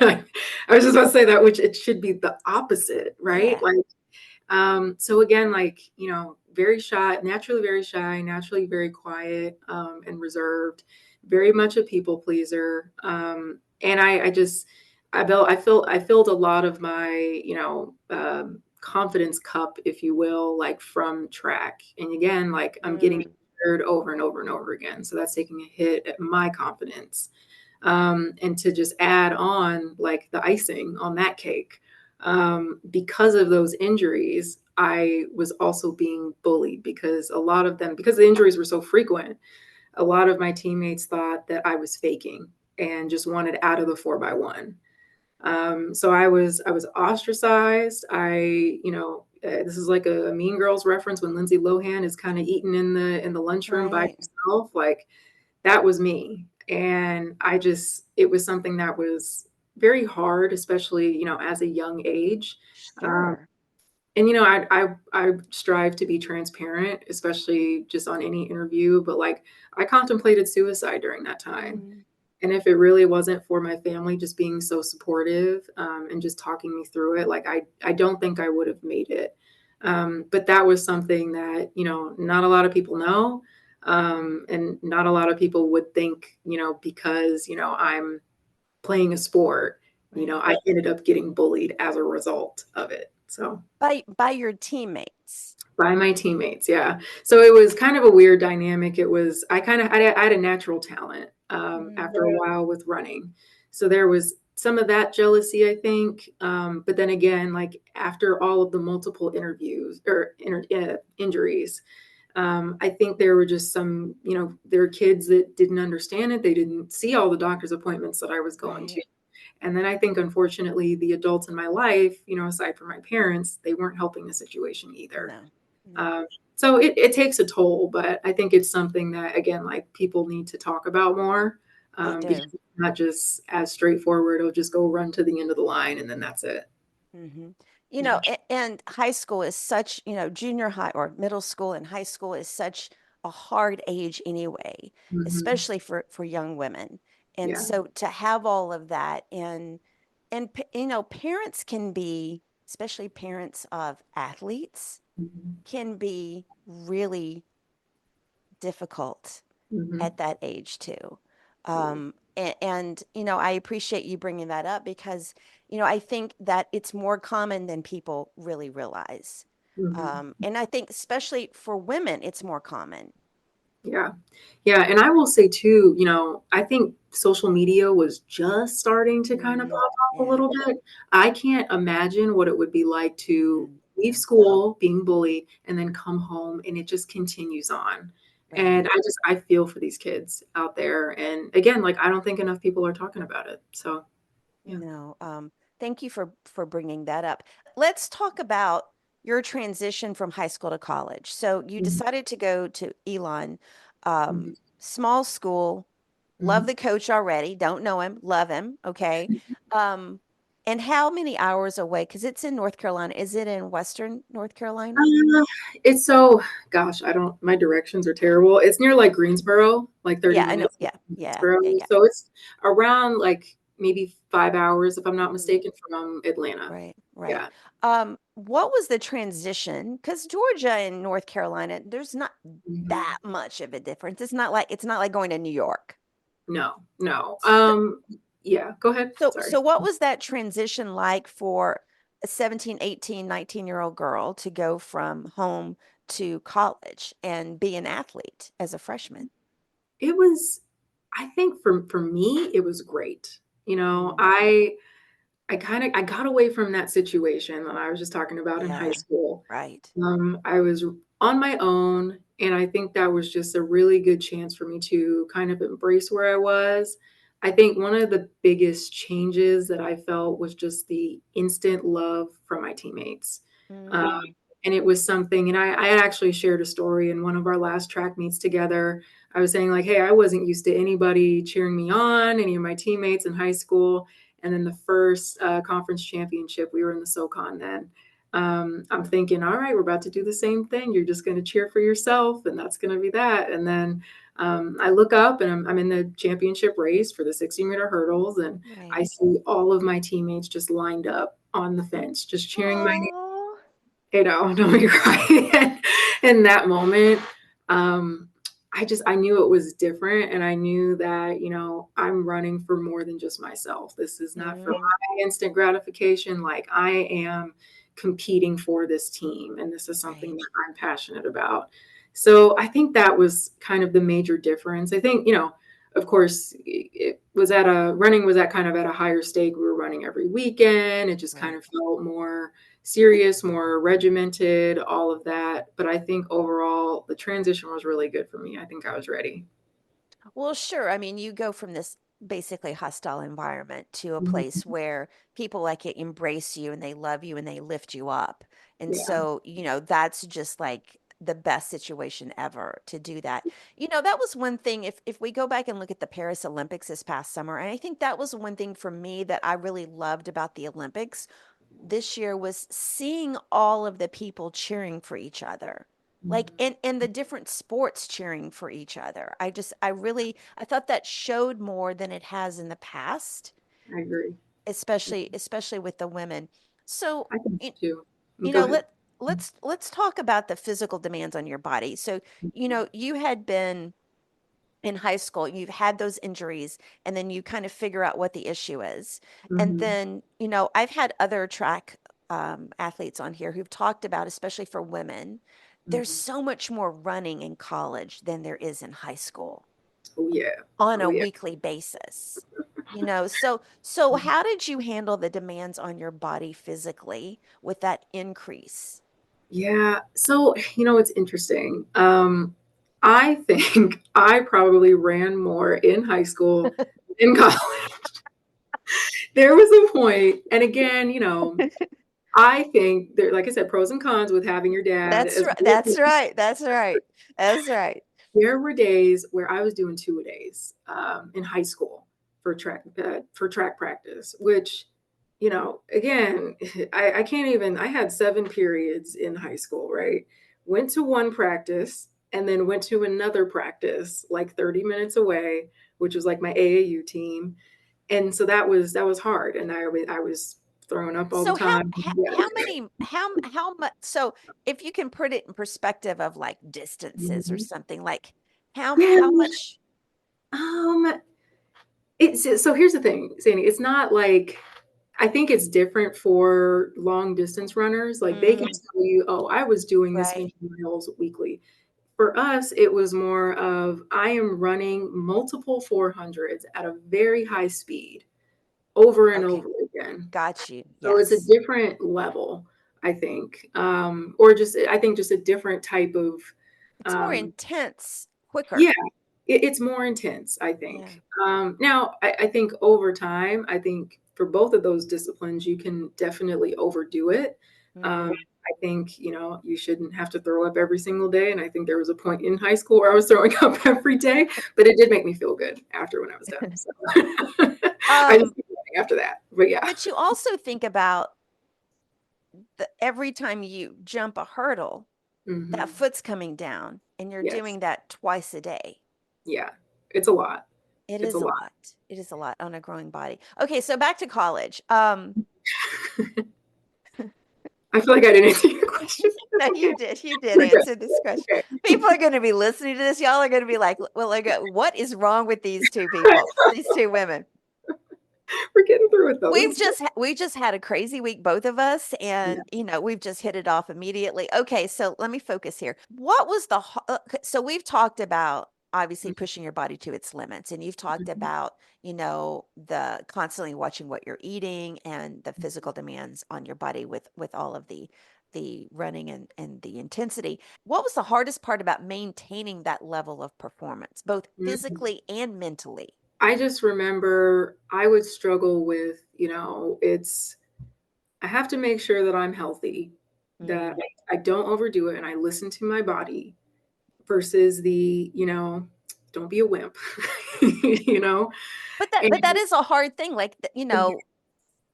Speaker 2: I was just about to say that, which it should be the opposite, right?
Speaker 1: Yeah.
Speaker 2: Like, so again, like, very shy, naturally very quiet, and reserved, very much a people pleaser. And I filled a lot of my, confidence cup, if you will, like from track. And again, like I'm getting
Speaker 1: Mm.
Speaker 2: injured over and over and over again. So that's taking a hit at my confidence. And to just add on like the icing on that cake, because of those injuries, I was also being bullied because because the injuries were so frequent, a lot of my teammates thought that I was faking and just wanted out of the 4x1. So I was ostracized. this is like a Mean Girls reference when Lindsay Lohan is kind of eating in the lunchroom by
Speaker 1: Right.
Speaker 2: herself. Like that was me. And it was something that was very hard, especially, as a young age. Um,
Speaker 1: Sure.
Speaker 2: and I strive to be transparent, especially just on any interview. But like, I contemplated suicide during that time,
Speaker 1: Mm,
Speaker 2: and if it really wasn't for my family just being so supportive, and just talking me through it, like I don't think I would have made it. But that was something that, not a lot of people know. And not a lot of people would think, because, I'm playing a sport,
Speaker 1: right.
Speaker 2: I ended up getting bullied as a result of it. So
Speaker 1: By your teammates.
Speaker 2: by my teammates, yeah. So it was kind of a weird dynamic. It was I had a natural talent, after a while with running, so there was some of that jealousy, I think. But then again, like after all of the multiple interviews or injuries, I think there were just some, there were kids that didn't understand it. They didn't see all the doctor's appointments that I was going to.
Speaker 1: Right.
Speaker 2: And then I think, unfortunately, the adults in my life, aside from my parents, they weren't helping the situation either.
Speaker 1: No. No.
Speaker 2: Um, so it takes a toll, but I think it's something that, again, like people need to talk about more,
Speaker 1: They
Speaker 2: because
Speaker 1: do.
Speaker 2: it's not just as straightforward. It'll just go run to the end of the line and then that's it.
Speaker 1: Hmm.
Speaker 2: Yeah.
Speaker 1: And high school is such, junior high or middle school and high school is such a hard age anyway,
Speaker 2: Hmm.
Speaker 1: especially for young women. And
Speaker 2: Yeah.
Speaker 1: so to have all of that parents can be, especially parents of athletes,
Speaker 2: Hmm.
Speaker 1: can be really difficult
Speaker 2: Hmm.
Speaker 1: at that age too.
Speaker 2: Yeah.
Speaker 1: I appreciate you bringing that up because, I think that it's more common than people really realize.
Speaker 2: Hmm.
Speaker 1: And I think especially for women, it's more common.
Speaker 2: Yeah. Yeah. And I will say too, I think social media was just starting to kind of
Speaker 1: Hmm.
Speaker 2: pop off a
Speaker 1: Yeah.
Speaker 2: little bit. I can't imagine what it would be like to
Speaker 1: No,
Speaker 2: leave
Speaker 1: no,
Speaker 2: school being bullied and then come home and it just continues on.
Speaker 1: right.
Speaker 2: And I feel for these kids out there. And again, like I don't think enough people are talking about it. So, yeah.
Speaker 1: No, thank you for bringing that up. Let's talk about your transition from high school to college. So you
Speaker 2: Mhm.
Speaker 1: decided to go to Elon,
Speaker 2: Mhm.
Speaker 1: small school, love
Speaker 2: Mhm.
Speaker 1: the coach already, don't know him, love him, okay. Um, and how many hours away? Because it's in North Carolina. Is it in Western North Carolina?
Speaker 2: Uh, it's so, gosh, my directions are terrible. It's near like Greensboro, like 30
Speaker 1: Yeah, I know.
Speaker 2: minutes
Speaker 1: Yeah,
Speaker 2: from
Speaker 1: yeah,
Speaker 2: Greensboro.
Speaker 1: yeah, yeah.
Speaker 2: So it's around like maybe 5 hours, if I'm not
Speaker 1: Mhm.
Speaker 2: mistaken, from Atlanta.
Speaker 1: Right, right.
Speaker 2: Yeah.
Speaker 1: What was the transition? Because Georgia and North Carolina, there's not that
Speaker 2: Mhm.
Speaker 1: much of a difference. It's not like going to New York.
Speaker 2: No, no.
Speaker 1: So,
Speaker 2: Yeah, go ahead.
Speaker 1: so,
Speaker 2: Sorry.
Speaker 1: so what was that transition like for a 17, 18, 19-year-old girl to go from home to college and be an athlete as a freshman?
Speaker 2: It was, I think for me, it was great. You know,
Speaker 1: Mm,
Speaker 2: I I got away from that situation that I was just talking about in high
Speaker 1: yeah,
Speaker 2: school.
Speaker 1: right.
Speaker 2: I was on my own, and I think that was just a really good chance for me to kind of embrace where I was. I think one of the biggest changes that I felt was just the instant love from my teammates. Um,
Speaker 1: Mm,
Speaker 2: and it was something, and I had actually shared a story in one of our last track meets together. I was saying, like, hey, I wasn't used to anybody cheering me on, any of my teammates in high school. And then the first conference championship, we were in the SoCon then. I'm thinking, all right, we're about to do the same thing. You're just going to cheer for yourself, and that's going to be that. And then I look up, and I'm in the championship race for the 60-meter hurdles, and
Speaker 1: right.
Speaker 2: I see all of my teammates just lined up on the fence, just cheering my name.
Speaker 1: Oh,
Speaker 2: Don't make me cry. In that moment, um, I knew it was different, and I knew that, I'm running for more than just myself. This is not for
Speaker 1: mm,
Speaker 2: my instant gratification. Like I am competing for this team, and this is something
Speaker 1: right.
Speaker 2: that I'm passionate about. So I think that was kind of the major difference. I think, of course, it was running was at kind of at a higher stake. We were running every weekend. It just kind
Speaker 1: Right.
Speaker 2: of felt more serious, more regimented, all of that. But I think overall, the transition was really good for me. I think I was ready.
Speaker 1: Well, sure. I mean, you go from this basically hostile environment to a
Speaker 2: Mhm.
Speaker 1: place where people like it embrace you and they love you and they lift you up. And
Speaker 2: Yeah.
Speaker 1: so, that's just like the best situation ever to do that. That was one thing if we go back and look at the Paris Olympics this past summer, and I think that was one thing for me that I really loved about the Olympics this year was seeing all of the people cheering for each other. Like
Speaker 2: Mhm.
Speaker 1: in the different sports cheering for each other. I thought that showed more than it has in the past,
Speaker 2: I agree.
Speaker 1: especially with the women. So,
Speaker 2: I think
Speaker 1: you,
Speaker 2: so too.
Speaker 1: you
Speaker 2: Go
Speaker 1: know,
Speaker 2: ahead.
Speaker 1: let's talk about the physical demands on your body. So, you had been in high school, you've had those injuries, and then you kind of figure out what the issue is. And
Speaker 2: Mhm.
Speaker 1: then, I've had other track athletes on here who've talked about, especially for women, there's
Speaker 2: Mhm.
Speaker 1: so much more running in college than there is in high school
Speaker 2: Oh yeah.
Speaker 1: on
Speaker 2: Oh
Speaker 1: a
Speaker 2: yeah.
Speaker 1: weekly basis. So how did you handle the demands on your body physically with that increase?
Speaker 2: Yeah. So, it's interesting. I think I probably ran more in high school, in college. There was a point, and again, I think there, like I said, pros and cons with having your dad
Speaker 1: That's
Speaker 2: as
Speaker 1: right.
Speaker 2: well.
Speaker 1: That's right. That's right. That's right.
Speaker 2: There were days where I was doing 2 a days in high school for track practice, which again, I can't even. I had 7 periods in high school, right? Went to one practice and then went to another practice like 30 minutes away, which was like my AAU team, and so that was hard, and I was throwing up all the
Speaker 1: So
Speaker 2: time. Yeah.
Speaker 1: how much so if you can put it in perspective of like distances or
Speaker 2: Mhm.
Speaker 1: something like how
Speaker 2: Yeah.
Speaker 1: much
Speaker 2: Um, it's so here's the thing, Sandy. It's not like I think it's different for long distance runners. Like they can
Speaker 1: mm,
Speaker 2: tell you, oh, I was doing this
Speaker 1: right.
Speaker 2: many miles weekly. For us, it was more of I am running multiple 400s at a very high speed over and
Speaker 1: Okay.
Speaker 2: over again.
Speaker 1: Got you.
Speaker 2: So it's a
Speaker 1: Yes.
Speaker 2: different level, I think, or just I think just a different type of
Speaker 1: It's more
Speaker 2: um,
Speaker 1: intense,
Speaker 2: yeah,
Speaker 1: quicker.
Speaker 2: it's more intense, I
Speaker 1: Yeah.
Speaker 2: think. Now, I think over time, I think for both of those disciplines, you can definitely overdo it.
Speaker 1: Mm.
Speaker 2: I think, you shouldn't have to throw up every single day. And I think there was a point in high school where I was throwing up every day, but it did make me feel good after when I was done. So I just
Speaker 1: Um,
Speaker 2: keep going after that. But yeah.
Speaker 1: but you also think about every time you jump a hurdle, that
Speaker 2: Hmm.
Speaker 1: foot's coming down and you're
Speaker 2: Yes.
Speaker 1: doing that twice a day.
Speaker 2: Yeah. It's a lot.
Speaker 1: It
Speaker 2: It's a
Speaker 1: is a
Speaker 2: lot.
Speaker 1: lot. It is a lot on a growing body. Okay, so back to college.
Speaker 2: I feel like I didn't answer your question. That's
Speaker 1: No,
Speaker 2: okay.
Speaker 1: you did
Speaker 2: We're good.
Speaker 1: answer this question.
Speaker 2: Okay.
Speaker 1: People are going to be listening to this. Y'all are going to be like, well, like, what is wrong with these two people, these two women?
Speaker 2: We're getting through it though. This is good.
Speaker 1: We just had a crazy week, both of us,
Speaker 2: Yeah.
Speaker 1: and we've just hit it off immediately. Okay, so let me focus here. What was so we've talked about obviously pushing your body to its limits, and you've talked
Speaker 2: Mhm.
Speaker 1: about the constantly watching what you're eating and the physical demands on your body with all of the running and the intensity. What was the hardest part about maintaining that level of performance, both
Speaker 2: Mhm.
Speaker 1: physically and mentally?
Speaker 2: I just remember I would struggle with, I have to make sure that I'm healthy, that
Speaker 1: Mm.
Speaker 2: I don't overdo it and I listen to my body versus don't be a wimp, you know?
Speaker 1: But that
Speaker 2: And
Speaker 1: is a hard thing, like,
Speaker 2: yeah,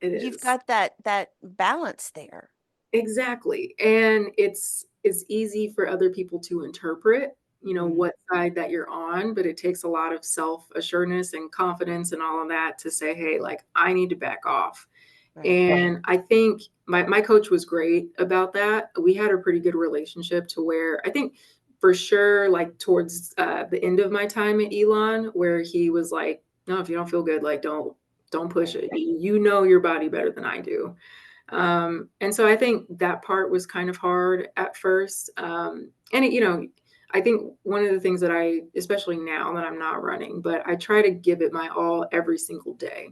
Speaker 2: it
Speaker 1: you've
Speaker 2: is.
Speaker 1: got that balance there.
Speaker 2: Exactly. And it's easy for other people to interpret,
Speaker 1: Mm,
Speaker 2: what side that you're on, but it takes a lot of self-assuredness and confidence and all of that to say, "Hey, like I need to back off."
Speaker 1: right.
Speaker 2: And I think my coach was great about that. We had a pretty good relationship to where I think for sure, like towards the end of my time at Elon, where he was like, "No, if you don't feel good, like don't push
Speaker 1: Right.
Speaker 2: it. You know your body better than I do." And so I think that part was kind of hard at first. And I think one of the things that especially now that I'm not running, but I try to give it my all every single day.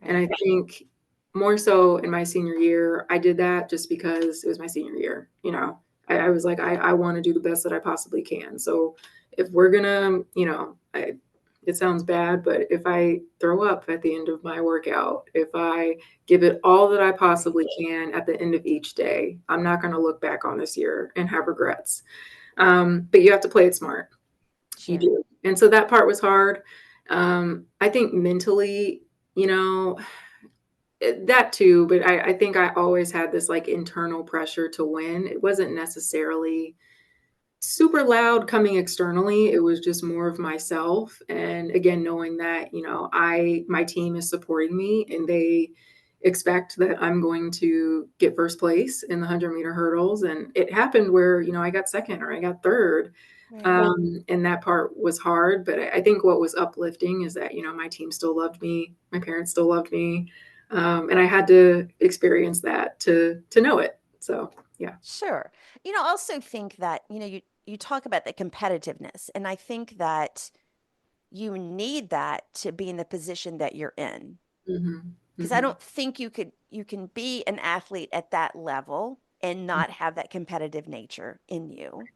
Speaker 2: And I
Speaker 1: Right.
Speaker 2: think more so in my senior year, I did that just because it was my senior year. I was like, I want to do the best that I possibly can. So if we're gonna, it sounds bad, but if I throw up at the end of my workout, if I give it all that I
Speaker 1: Right.
Speaker 2: possibly can at the end of each day, I'm not going to look back on this year and have regrets. But you have to play it smart. You
Speaker 1: Sure.
Speaker 2: do. And so that part was hard. I think mentally, you know, that too, but I think I always had this like internal pressure to win. It wasn't necessarily super loud coming externally. It was just more of myself. And again, knowing that, my team is supporting me and they expect that I'm going to get first place in the 100-meter hurdles. And it happened where, I got second or I got third.
Speaker 1: Right.
Speaker 2: And that part was hard. But I think what was uplifting is that, my team still loved me. My parents still loved me. And I had to experience that to know it. So, yeah.
Speaker 1: Sure. I also think that, you talk about the competitiveness, and I think that you need that to be in the position that you're in.
Speaker 2: Hmm.
Speaker 1: Because I
Speaker 2: Hmm.
Speaker 1: don't think you can be an athlete at that level and not have that competitive nature in you.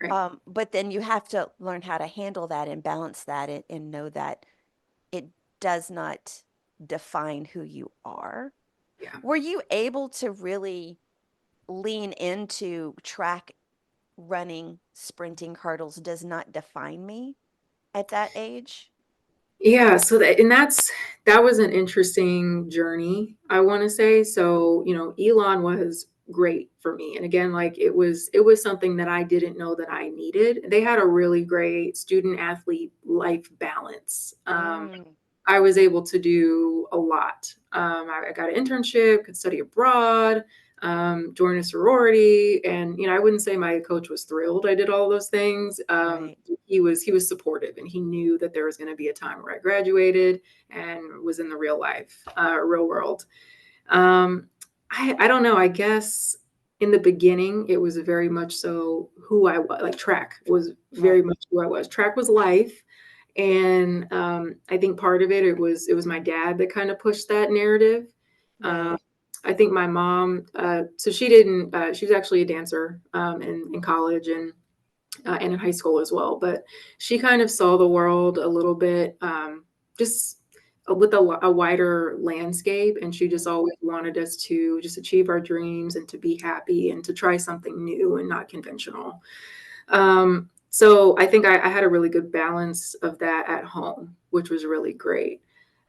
Speaker 2: Right.
Speaker 1: But then you have to learn how to handle that and balance that and know that it does not define who you are.
Speaker 2: Yeah.
Speaker 1: Were you able to really lean into track running, sprinting hurdles does not define me at that age?
Speaker 2: Yeah, so that was an interesting journey, I want to say. So, Elon was great for me. And again, like it was something that I didn't know that I needed. They had a really great student athlete life balance.
Speaker 1: Mm,
Speaker 2: I was able to do a lot. I got an internship, could study abroad, join a sorority, and I wouldn't say my coach was thrilled I did all those things.
Speaker 1: right,
Speaker 2: He was supportive, and he knew that there was going to be a time where I graduated and was in the real life, real world. Um, I don't know. I guess in the beginning, it was very much so who I was. Like track was very
Speaker 1: right,
Speaker 2: much who I was. Track was life, and I think part of it was my dad that kind of pushed that narrative. Um,
Speaker 1: right,
Speaker 2: I think my mom. So she didn't. She was actually a dancer in college and in high school as well. But she kind of saw the world a little bit just with a wider landscape. And she just
Speaker 1: mm,
Speaker 2: always wanted us to just achieve our dreams and to be happy and to try something new and not conventional. So I think I had a really good balance of that at home, which was really great.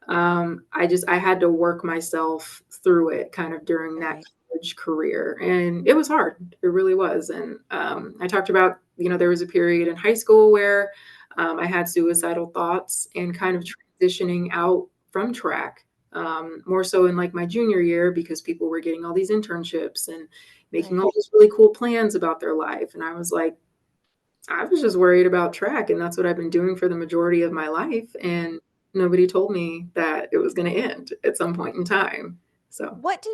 Speaker 2: I had to work myself through it kind of during that
Speaker 1: right,
Speaker 2: college career, and it was hard. It really was. And I talked about, there was a period in high school where I had suicidal thoughts and kind of
Speaker 1: mm,
Speaker 2: transitioning out from track, more so in like my junior year because people were getting all these internships and making
Speaker 1: right.
Speaker 2: all these really cool plans about their life. And I was like, I was just worried about track, and that's what I've been doing for the majority of my life.
Speaker 1: Mm.
Speaker 2: And nobody told me that it was going to end at some point in time. So,
Speaker 1: What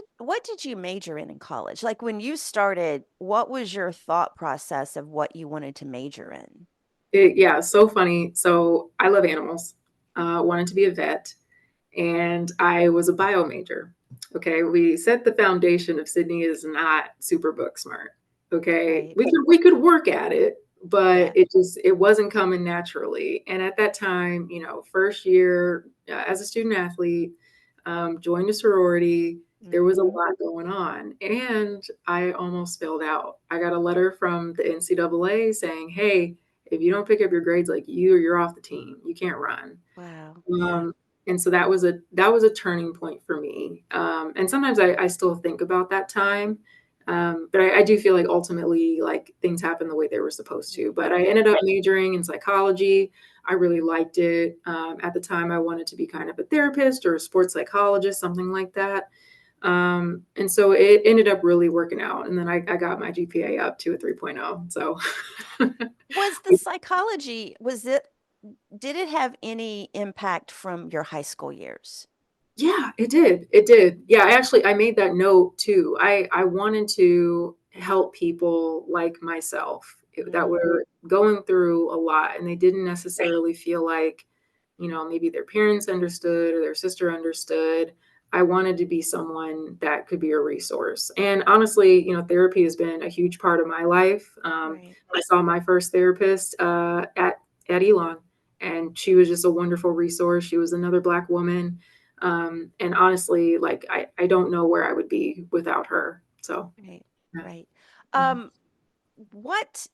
Speaker 1: did you major in college? Like when you started, what was your thought process of what you wanted to major in?
Speaker 2: yeah, so funny. So, I love animals, wanted to be a vet, and I was a bio major. Okay, we set the foundation of Sydney is not super book smart. Okay,
Speaker 1: Right.
Speaker 2: we could work at it, but
Speaker 1: Yeah.
Speaker 2: it wasn't coming naturally. And at that time, first year as a student athlete, joined a sorority. There was a
Speaker 1: Hmm.
Speaker 2: lot going on, and I almost failed out. I got a letter from the NCAA saying, "Hey, if you don't pick up your grades like you're off the team. You can't run."
Speaker 1: Wow. Yeah.
Speaker 2: Um, and so that was a turning point for me. And sometimes I still think about that time. But I do feel like ultimately like things happened the way they were supposed to. But I ended up majoring in psychology. I really liked it. At the time, I wanted to be kind of a therapist or a sports psychologist, something like that. And so it ended up really working out. And then I got my GPA up to a 3.0. So
Speaker 1: Was the psychology, did it have any impact from your high school years?
Speaker 2: yeah, it did. It did. Yeah, I made that note too. I wanted to help people like myself that
Speaker 1: Mm,
Speaker 2: were going through a lot and they didn't necessarily feel like, maybe their parents understood or their sister understood. I wanted to be someone that could be a resource. And honestly, therapy has been a huge part of my life.
Speaker 1: right.
Speaker 2: I saw my first therapist at Elon, and she was just a wonderful resource. She was another Black woman. And honestly, like I don't know where I would be without her. So
Speaker 1: Right.
Speaker 2: yeah.
Speaker 1: Right.
Speaker 2: Mhm.
Speaker 1: Um,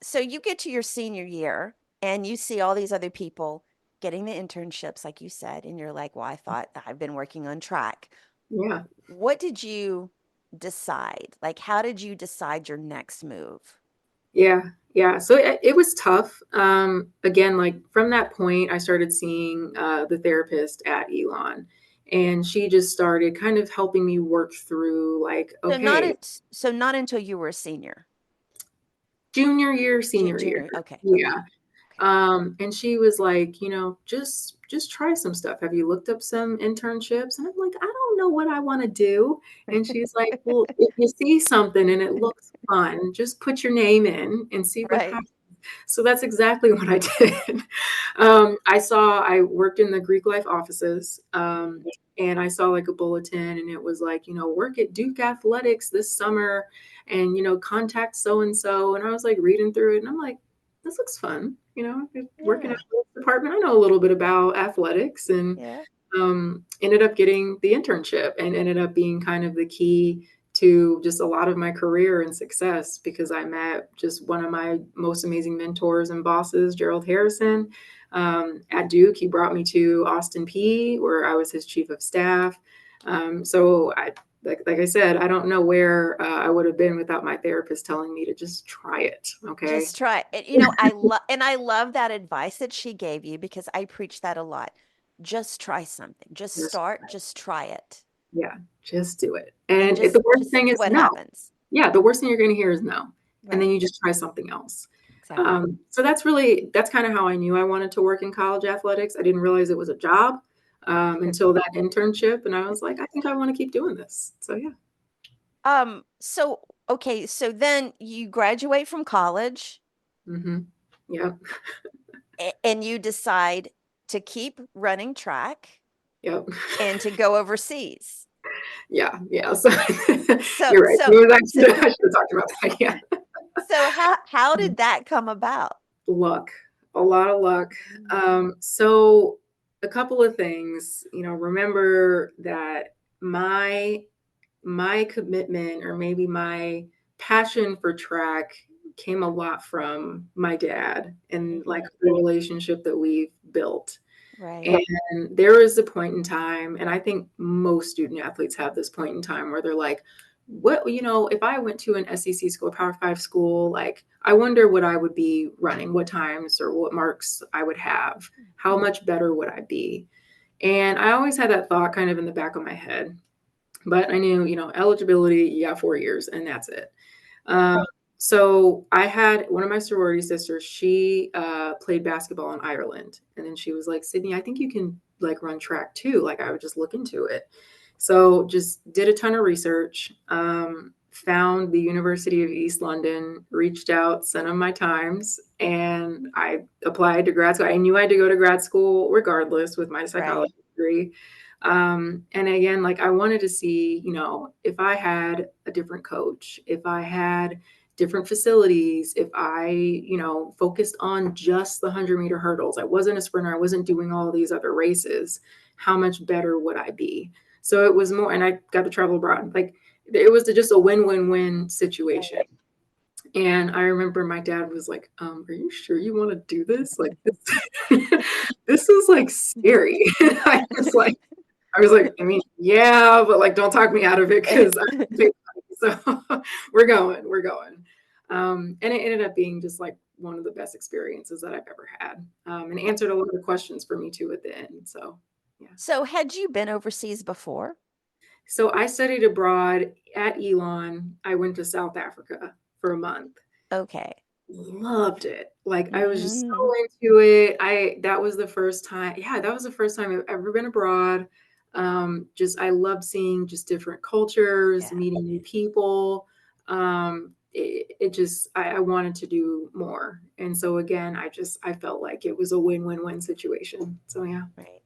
Speaker 1: so you get to your senior year and you see all these other people getting the internships, like you said, and you're like, well, I thought I've been working on track.
Speaker 2: Yeah.
Speaker 1: What did you decide? Like, how did you decide your next move?
Speaker 2: Yeah, yeah. So it was tough. Again, like from that point, I started seeing the therapist at Elon, and she just started kind of helping me work through, like,
Speaker 1: So not
Speaker 2: okay,
Speaker 1: in, so not until you were a senior.
Speaker 2: junior year, senior year.
Speaker 1: Junior. Okay. Okay.
Speaker 2: Yeah.
Speaker 1: Okay.
Speaker 2: And she was like, just try some stuff. Have you looked up some internships? And I'm like, I don't know what I want to do. And she's like, well, if you see something and it looks fun, just put your name in and see what
Speaker 1: Right.
Speaker 2: happens. So that's exactly what I did. I worked in the Greek life offices, and I saw like a bulletin, and it was like, work at Duke Athletics this summer, and contact so and so. And I was like reading through it, and I'm like, this looks fun. Working at
Speaker 1: Yeah.
Speaker 2: the department, I know a little bit about athletics, and
Speaker 1: Yeah.
Speaker 2: ended up getting the internship, and ended up being kind of the key to just a lot of my career and success, because I met just one of my most amazing mentors and bosses, Gerald Harrison, at Duke. He brought me to Austin Peay, where I was his chief of staff. So like I said, I don't know where I would have been without my therapist telling me to just try it. Okay.
Speaker 1: Just try it. I love that advice that she gave you because I preach that a lot. Just try something. Just
Speaker 2: Just,
Speaker 1: start, just try it.
Speaker 2: yeah, just do it.
Speaker 1: And
Speaker 2: And the worst
Speaker 1: just
Speaker 2: thing
Speaker 1: see
Speaker 2: is
Speaker 1: what
Speaker 2: no.
Speaker 1: happens.
Speaker 2: Yeah, the worst thing you're going to hear is no. And then
Speaker 1: Right.
Speaker 2: you just try something else.
Speaker 1: Exactly.
Speaker 2: So that's kind of how I knew I wanted to work in college athletics. I didn't realize it was a job until that internship. And I was like, I think I want to keep doing this. So yeah.
Speaker 1: So okay, so then you graduate from college
Speaker 2: Hmm. Yep.
Speaker 1: and you decide to keep running track
Speaker 2: Yep.
Speaker 1: and to go overseas.
Speaker 2: Yeah. Yeah. So
Speaker 1: So
Speaker 2: you're right.
Speaker 1: so
Speaker 2: Maybe I
Speaker 1: so
Speaker 2: should, I should have talked about that. Yeah.
Speaker 1: so how did that come about?
Speaker 2: Luck, a lot of luck.
Speaker 1: Mm.
Speaker 2: So a couple of things, remember that my commitment, or maybe my passion for track, came a lot from my dad, and like
Speaker 1: Mhm.
Speaker 2: the relationship that we've built.
Speaker 1: Right.
Speaker 2: And there is a point in time, and I think most student athletes have this point in time where they're like, what, if I went to an SEC school, Power Five school, like, I wonder what I would be running, what times or what marks I would have, how much better would I be? And I always had that thought kind of in the back of my head, but I knew, eligibility, you got 4 years and that's it. Um, so I had one of my sorority sisters, she played basketball in Ireland. And then she was like, Sydney, I think you can like run track too. Like, I would just look into it. So just did a ton of research, found the University of East London, reached out, sent them my times, and I applied to grad school. I knew I had to go to grad school regardless with my
Speaker 1: Right.
Speaker 2: psychology degree. And again, like, I wanted to see, if I had a different coach, if I had different facilities, if I, focused on just the 100-meter hurdles, I wasn't a sprinter, I wasn't doing all these other races, how much better would I be? So it was more, and I got to travel abroad. Like, it was just a win-win-win situation. And I remember my dad was like, are you sure you want to do this? Like, this is like scary. I was like, I mean, yeah, but like, don't talk me out of it because I pay money. So we're going. And it ended up being just like one of the best experiences that I've ever had, and answered a lot of questions for me too at the end. So yeah.
Speaker 1: So had you been overseas before?
Speaker 2: So I studied abroad at Elon. I went to South Africa for a month.
Speaker 1: Okay.
Speaker 2: Loved it. Like, I was just
Speaker 1: Mm,
Speaker 2: so into it. That was the first time. Yeah, that was the first time I've ever been abroad. Just I love seeing just different cultures,
Speaker 1: yeah.
Speaker 2: meeting new people. It just I wanted to do more. And so again, I felt like it was a win-win-win situation. So yeah.
Speaker 1: Right.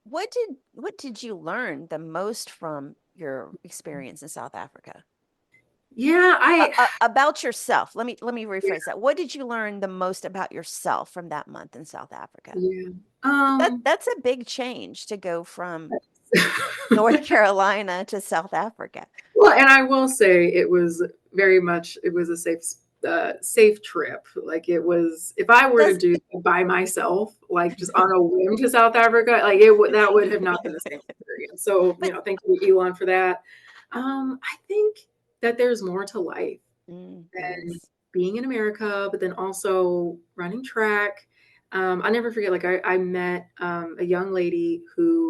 Speaker 1: what did you learn the most from your experience in South Africa?
Speaker 2: Yeah,
Speaker 1: About yourself. Let me
Speaker 2: yeah,
Speaker 1: rephrase that. What did you learn the most about yourself from that month in South Africa?
Speaker 2: yeah.
Speaker 1: That's a big change to go from North Carolina to South Africa.
Speaker 2: Well, and I will say it was very much it was a safe trip. Like it was if I were to
Speaker 1: Does
Speaker 2: do it by myself, like just on a whim to South Africa, like that would have not been the same experience. So,
Speaker 1: but
Speaker 2: thank you, Elon, for that. I think that there's more to life than
Speaker 1: yes.
Speaker 2: being in America, but then also running track. I'll never forget, like, I met a young lady who,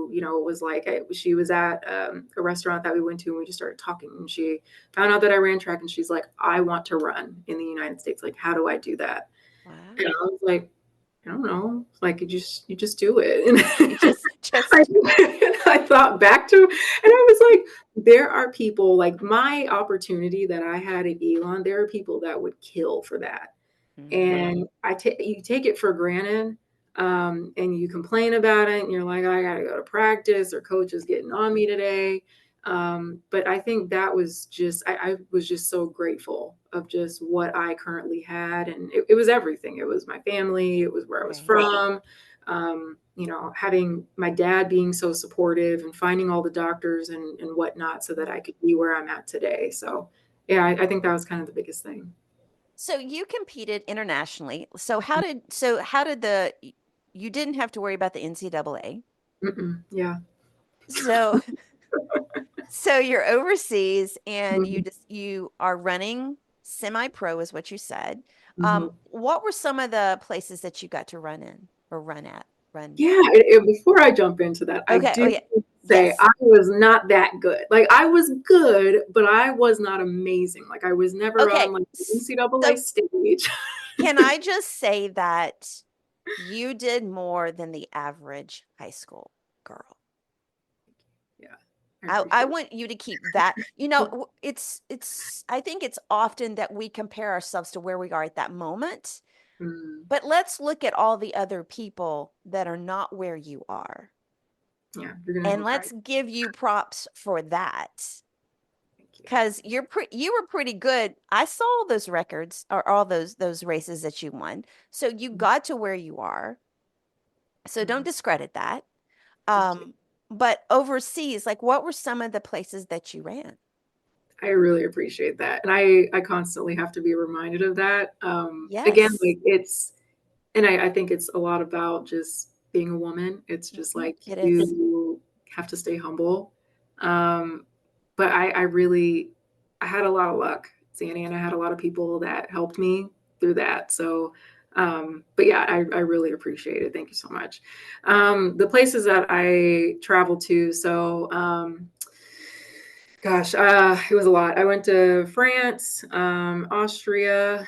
Speaker 2: was like, she was at a restaurant that we went to and we just started talking. And she found out that I ran track and she's like, I want to run in the United States. Like, how do I do that? And I
Speaker 1: Wow.
Speaker 2: was like, I don't know. Like, you just do it.
Speaker 1: You
Speaker 2: And
Speaker 1: just
Speaker 2: I,
Speaker 1: do it.
Speaker 2: and I thought back to, and I was like, there are people like my opportunity that I had at Elon. There are people that would kill for that,
Speaker 1: Mhm.
Speaker 2: and you take it for granted, and you complain about it, and you're like, I got to go to practice, or coach is getting on me today. But I think that was just I was just so grateful of just what I currently had, and it was everything. It was my family, it was where I was
Speaker 1: Right.
Speaker 2: from. Having my dad being so supportive and finding all the doctors and whatnot so that I could be where I'm at today. So, yeah, I think that was kind of the biggest thing.
Speaker 1: So you competed internationally. How did you didn't have to worry about the NCAA.
Speaker 2: Yeah.
Speaker 1: So so you're overseas and
Speaker 2: Mhm.
Speaker 1: you are running semi-pro is what you said.
Speaker 2: Mhm.
Speaker 1: What were some of the places that you got to run in or run at? Run.
Speaker 2: Yeah, before I jump into that, I
Speaker 1: Okay. Oh
Speaker 2: do
Speaker 1: yeah.
Speaker 2: say
Speaker 1: Yes.
Speaker 2: I was not that good. Like I was good, but I was not amazing. Like I was never
Speaker 1: Okay.
Speaker 2: on like the NCAA
Speaker 1: So
Speaker 2: stage.
Speaker 1: can I just say that you did more than the average high school girl?
Speaker 2: Yeah, I
Speaker 1: I
Speaker 2: appreciate
Speaker 1: want you to keep that.
Speaker 2: it.
Speaker 1: It's I think it's often that we compare ourselves to where we are at that moment,
Speaker 2: Mm,
Speaker 1: but let's look at all the other people that are not where you are.
Speaker 2: yeah, you're gonna
Speaker 1: And
Speaker 2: be proud.
Speaker 1: let's give you props for that.
Speaker 2: Thank you.
Speaker 1: Cuz you were pretty good. I saw those records or all those races that you won. So you got to where you are. So don't
Speaker 2: Mhm.
Speaker 1: discredit that.
Speaker 2: Thank you.
Speaker 1: Um but overseas, like what were some of the places that you ran?
Speaker 2: I really appreciate that. And I constantly have to be reminded of that. Again,
Speaker 1: Yes.
Speaker 2: like and I think it's a lot about just being a woman. It's just
Speaker 1: Mhm.
Speaker 2: like
Speaker 1: It is.
Speaker 2: you have to stay humble. Um, but I really, I had a lot of luck, Zanny, and I had a lot of people that helped me through that. So, but yeah, I really appreciate it. Thank you so much. The places that I traveled to, so, gosh, it was a lot. I went to France, Austria,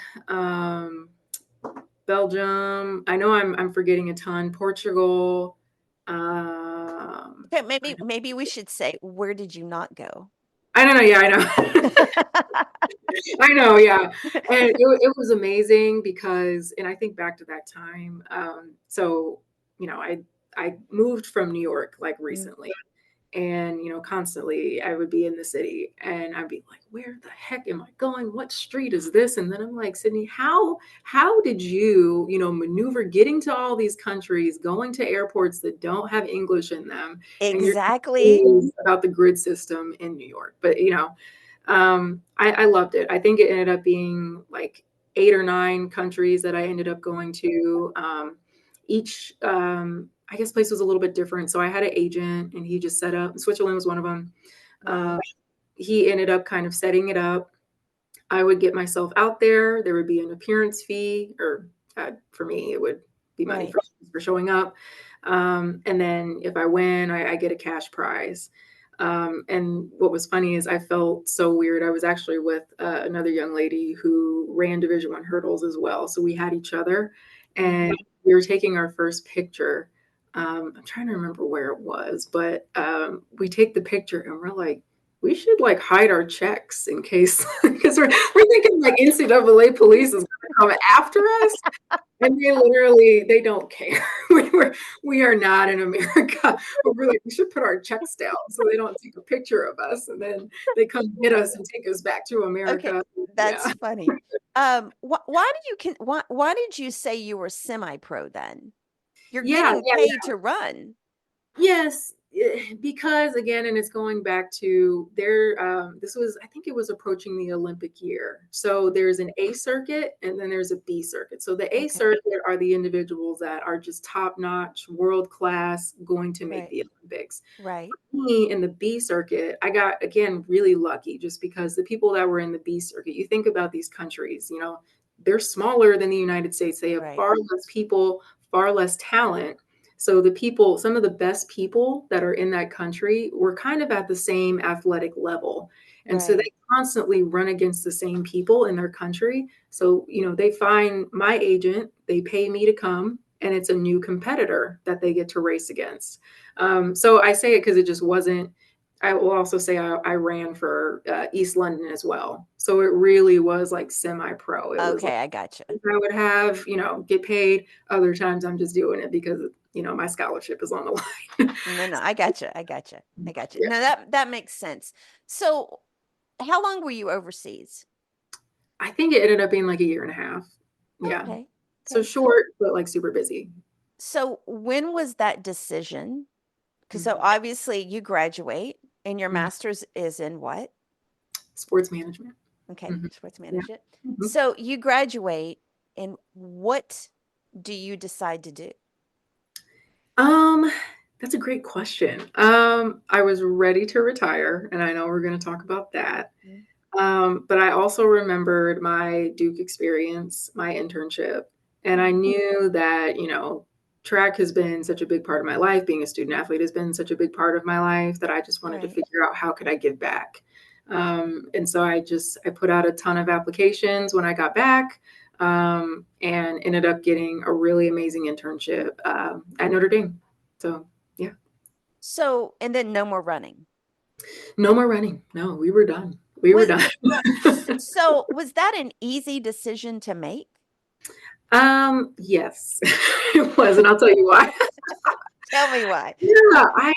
Speaker 2: Belgium. I know I'm forgetting a ton. Portugal.
Speaker 1: Okay,
Speaker 2: I
Speaker 1: maybe we should say, where did you not go?
Speaker 2: I don't know. Yeah, I know. I know. Yeah, and it was amazing because, and I think back to that time. So I moved from New York like
Speaker 1: Mm.
Speaker 2: recently, and constantly I would be in the city and I'd be like, where the heck am I going, what street is this? And then I'm like, Sydney, how did you maneuver getting to all these countries, going to airports that don't have English in them, and you're
Speaker 1: Exactly.
Speaker 2: confused about the grid system in New York? But I loved it. I think it ended up being like 8 or 9 countries that I ended up going to. Each I guess place was a little bit different. So I had an agent and he just set up, Switzerland was one of them.
Speaker 1: Wow.
Speaker 2: He ended up kind of setting it up. I would get myself out there. There would be an appearance fee, or for me, it would be money
Speaker 1: Right.
Speaker 2: for showing up. And then if I win, I get a cash prize. And what was funny is I felt so weird. I was actually with another young lady who ran Division 1 hurdles as well. So we had each other,
Speaker 1: Mhm.
Speaker 2: and we were taking our first picture. I'm trying to remember where it was, but we take the picture and we're like, we should like hide our checks in case because we're thinking like NCAA police is going to come after us. And they literally, they don't care. We are not in America. We're like, we should put our checks down so they don't take a picture of us, and then they come get us and take us back to
Speaker 1: Okay,
Speaker 2: America.
Speaker 1: that's
Speaker 2: Yeah.
Speaker 1: funny. Why did you say you were semi-pro then? You're
Speaker 2: Yeah,
Speaker 1: getting
Speaker 2: yeah,
Speaker 1: paid to run.
Speaker 2: yes, because again, and it's going back to their, this was, I think it was approaching the Olympic year. So there's an A circuit and then there's a B circuit. So the A
Speaker 1: Okay.
Speaker 2: circuit are the individuals that are just top notch, world class, going to make
Speaker 1: Right.
Speaker 2: the Olympics.
Speaker 1: Right.
Speaker 2: Me in the B circuit, I got again really lucky just because the people that were in the B circuit, you think about these countries, they're smaller than the United States. They have
Speaker 1: Right.
Speaker 2: far less people, far less talent. So the people, some of the best people that are in that country were kind of at the same athletic level. And so
Speaker 1: Right.
Speaker 2: they constantly run against the same people in their country. So, they find my agent, they pay me to come, and it's a new competitor that they get to race against. So I say it because it just wasn't. I will also say I ran for East London as well. So it really was like semi-pro. It was like
Speaker 1: Okay, I gotcha.
Speaker 2: I would have, get paid. Other times I'm just doing it because, my scholarship is on the line.
Speaker 1: No, no, I gotcha. I gotcha. I gotcha.
Speaker 2: Yeah.
Speaker 1: No, that makes sense. So, how long were you overseas?
Speaker 2: I think it ended up being like a year and a half. Yeah.
Speaker 1: Okay.
Speaker 2: So
Speaker 1: Okay.
Speaker 2: short, but like super busy.
Speaker 1: So, when was that decision? Because so
Speaker 2: Mhm.
Speaker 1: obviously you graduate and your
Speaker 2: Mhm.
Speaker 1: master's is in what?
Speaker 2: Sports management.
Speaker 1: Okay,
Speaker 2: Mhm.
Speaker 1: sports
Speaker 2: Yeah.
Speaker 1: management.
Speaker 2: Mhm.
Speaker 1: So you graduate, and what do you decide to do?
Speaker 2: Um, that's a great question. I was ready to retire, and I know we're going to talk about that.
Speaker 1: Mm.
Speaker 2: But I also remembered my Duke experience, my internship, and I
Speaker 1: Mhm.
Speaker 2: knew that, track has been such a big part of my life. Being a student athlete has been such a big part of my life that I just wanted to
Speaker 1: Right.
Speaker 2: figure out how could I give back. And so I put out a ton of applications when I got back, and ended up getting a really amazing internship at Notre Dame. So yeah,
Speaker 1: So, and then no more running.
Speaker 2: no more running. No, we were done. We were
Speaker 1: Was
Speaker 2: done.
Speaker 1: so was that an easy decision to make?
Speaker 2: Yes, it was, and I'll tell you why.
Speaker 1: Tell me why.
Speaker 2: Yeah,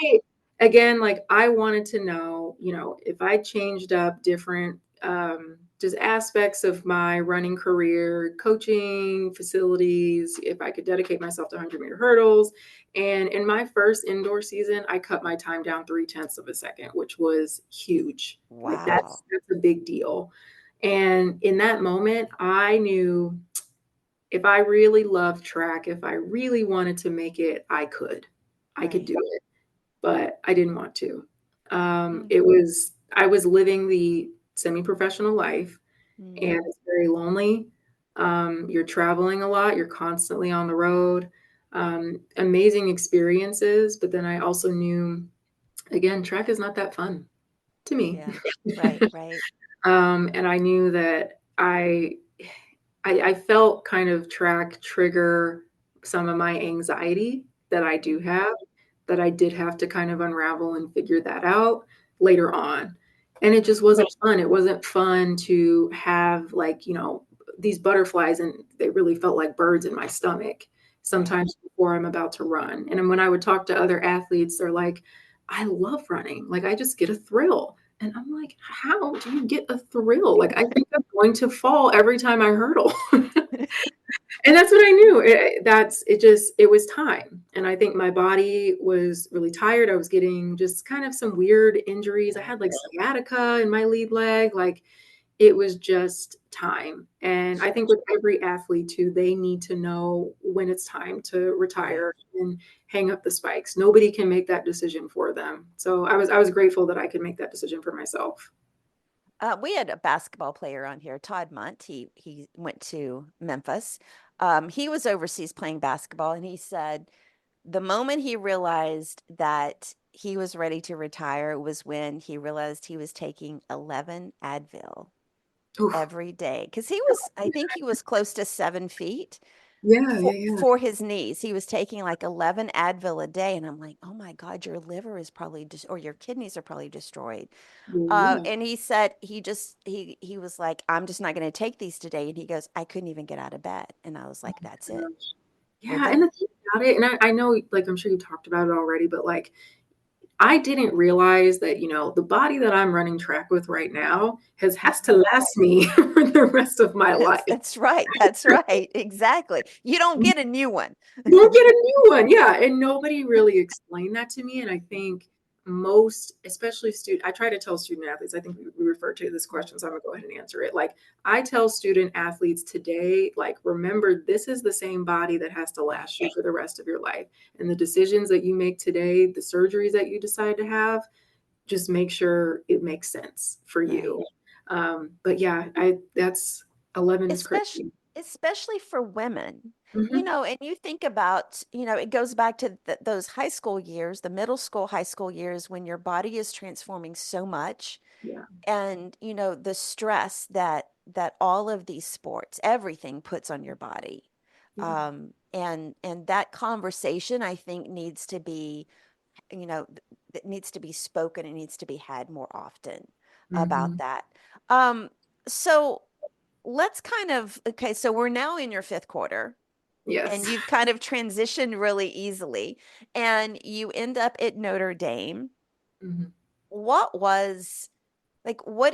Speaker 2: again, like, I wanted to know, if I changed up different, just aspects of my running career, coaching, facilities, if I could dedicate myself to 100-meter hurdles. And in my first indoor season, I cut my time down 0.3 of a second, which was huge. Like,
Speaker 1: Wow.
Speaker 2: that's a big deal. And in that moment, I knew if I really loved track, if I really wanted to make it, I could
Speaker 1: Right.
Speaker 2: do it, but I didn't want to.
Speaker 1: Mm,
Speaker 2: I was living the semi-professional life, and
Speaker 1: mm,
Speaker 2: it's very lonely. You're traveling a lot, you're constantly on the road, amazing experiences, but then I also knew, again, track is not that fun to me.
Speaker 1: yeah. Right, right.
Speaker 2: And I knew that I felt kind of track trigger some of my anxiety that I do
Speaker 1: Mhm.
Speaker 2: have, that I did have to kind of unravel and figure that out later on. And it just
Speaker 1: Right.
Speaker 2: wasn't fun. It wasn't fun to have, like, these butterflies, and they really felt like birds in my stomach
Speaker 1: Right.
Speaker 2: sometimes before I'm about to run. And then when I would talk to other athletes, they're like, I love running. Like, I just get a thrill. And I'm like, how do you get a thrill? Like, I think I'm going to fall every time I hurdle. And that's what I knew. It was time. And I think my body was really tired. I was getting just kind of some weird injuries. I
Speaker 1: Yeah.
Speaker 2: had like sciatica in my lead leg. Like, it was just time. And I
Speaker 1: Sure.
Speaker 2: think with every athlete too, they need to know when it's time to
Speaker 1: Right.
Speaker 2: retire and hang up the spikes. Nobody can make that decision for them. So I was grateful that I could make that decision for myself.
Speaker 1: We had a basketball player on here, Todd Munt. He went to Memphis. He was overseas playing basketball, and he said the moment he realized that he was ready to retire was when he realized he was taking 11 Advil
Speaker 2: Oof.
Speaker 1: every day because he was, I think he was close to 7 feet.
Speaker 2: Yeah, yeah,
Speaker 1: for
Speaker 2: yeah.
Speaker 1: his knees. He was taking like 11 Advil a day, and I'm like, "Oh my God, your liver is probably just or your kidneys are probably destroyed."
Speaker 2: Well, yeah.
Speaker 1: And he said he was like, "I'm just not going to take these today." And he goes, "I couldn't even get out of bed." And I was like, "That's it.
Speaker 2: Gosh.
Speaker 1: We're
Speaker 2: Yeah, and
Speaker 1: done."
Speaker 2: the thing about it, and I know, like, I'm sure you talked about it already, but like, I didn't realize that, the body that I'm running track with right now has to
Speaker 1: Mhm.
Speaker 2: last me for the rest of my life.
Speaker 1: That's right. That's right. Exactly. You don't get a new one.
Speaker 2: Go get a new one. Yeah. And nobody really explained that to me. And I think most, especially student, I try to tell student athletes, I think we refer to this question, so I'm gonna go ahead and answer it. Like I tell student athletes today, like, remember, this is the same body that has to
Speaker 1: Right.
Speaker 2: last you for the rest of your life. And the decisions that you make today, the surgeries that you decide to have, just make sure it makes sense for
Speaker 1: Right.
Speaker 2: you. But yeah, that's 11 is
Speaker 1: especially
Speaker 2: crazy.
Speaker 1: especially for women,
Speaker 2: Hmm.
Speaker 1: and you think about, it goes back to those high school years, the middle school, high school years, when your body is transforming so much,
Speaker 2: Yeah.
Speaker 1: and the stress that all of these sports, everything puts on your body.
Speaker 2: Yeah.
Speaker 1: And that conversation, I think, needs to be, that needs to be spoken. It needs to be had more often about
Speaker 2: Hmm.
Speaker 1: that. So let's kind of, okay, so we're now in your fifth quarter, and
Speaker 2: Yes.
Speaker 1: you've kind of transitioned really easily, and you end up at Notre Dame.
Speaker 2: Mhm.
Speaker 1: What was, like, what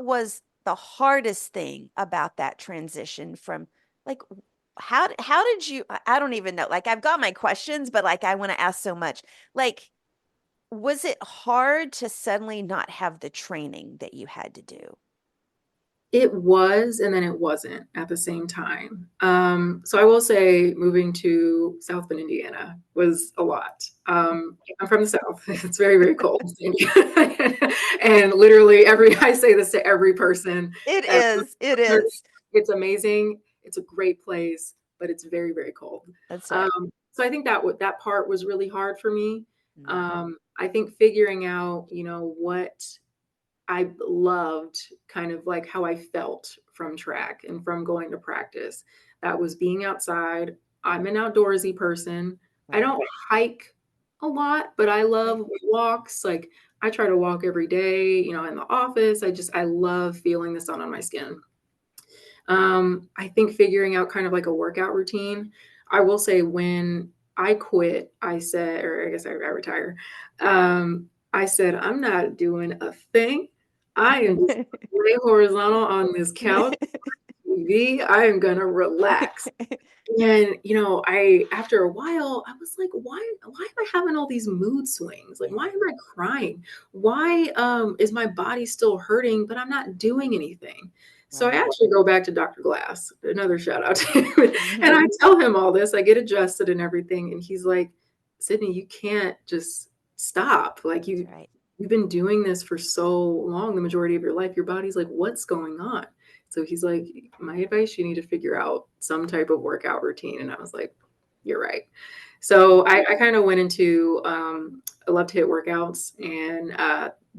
Speaker 1: was the hardest thing about that transition from, like, how did you, I don't even know, like, I've got my questions, but like I want to ask so much. Like, was it hard to suddenly not have the training that you had to do?
Speaker 2: It was, and then it wasn't at the same time. So I will say moving to South Bend, Indiana was a lot. I'm from the South. It's very, very cold. And literally I say this to every person
Speaker 1: It
Speaker 2: that
Speaker 1: is. It is.
Speaker 2: it's amazing. It's a great place, but it's very, very cold.
Speaker 1: That's right.
Speaker 2: So I think that part was really hard for me.
Speaker 1: Mhm.
Speaker 2: I think figuring out, what I loved, kind of like how I felt from track and from going to practice. That was being outside. I'm an outdoorsy person. I
Speaker 1: Right.
Speaker 2: don't hike a lot, but I
Speaker 1: Right.
Speaker 2: love walks. Like I try to walk every day, in the office. I love feeling the sun on my skin. I think figuring out kind of like a workout routine. I will say when I quit, I said, or I guess I retire. I said, I'm not doing a thing. I am just gonna lay horizontal on this couch, TV. I am gonna relax. And I after a while, I was like, why am I having all these mood swings? Like,
Speaker 1: Yeah.
Speaker 2: why am I crying? Why is my body still hurting, but I'm not doing anything? So I
Speaker 1: Right.
Speaker 2: actually go back to Dr. Glass, another shout out to him. And
Speaker 1: Mhm.
Speaker 2: I tell him all this. I get adjusted and everything. And he's like, Sydney, you can't just stop. Like
Speaker 1: That's right.
Speaker 2: you've been doing this for so long, the majority of your life. Your body's like, what's going on? So he's like, my advice, you need to figure out some type of workout routine. And I was like, you're right. So I kind of went into, I love to hit workouts. And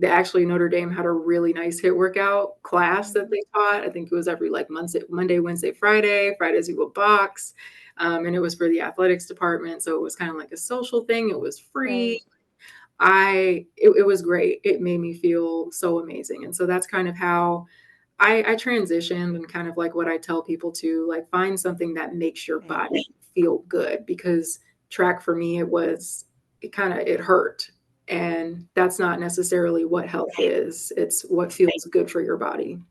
Speaker 2: actually, Notre Dame had a really nice hit workout class that
Speaker 1: Mhm.
Speaker 2: they taught. I think it was every like Monday, Wednesday, Friday. Fridays we would box. And it was for the athletics department. So it was kind of like a social thing. It was free.
Speaker 1: Right.
Speaker 2: It was great. It made me feel so amazing. And so that's kind of how I transitioned, and kind of like what I tell people to, like, find something that makes your
Speaker 1: Right.
Speaker 2: body feel good, because track for me, it hurt. And that's not necessarily what health is. It's what feels good for your body.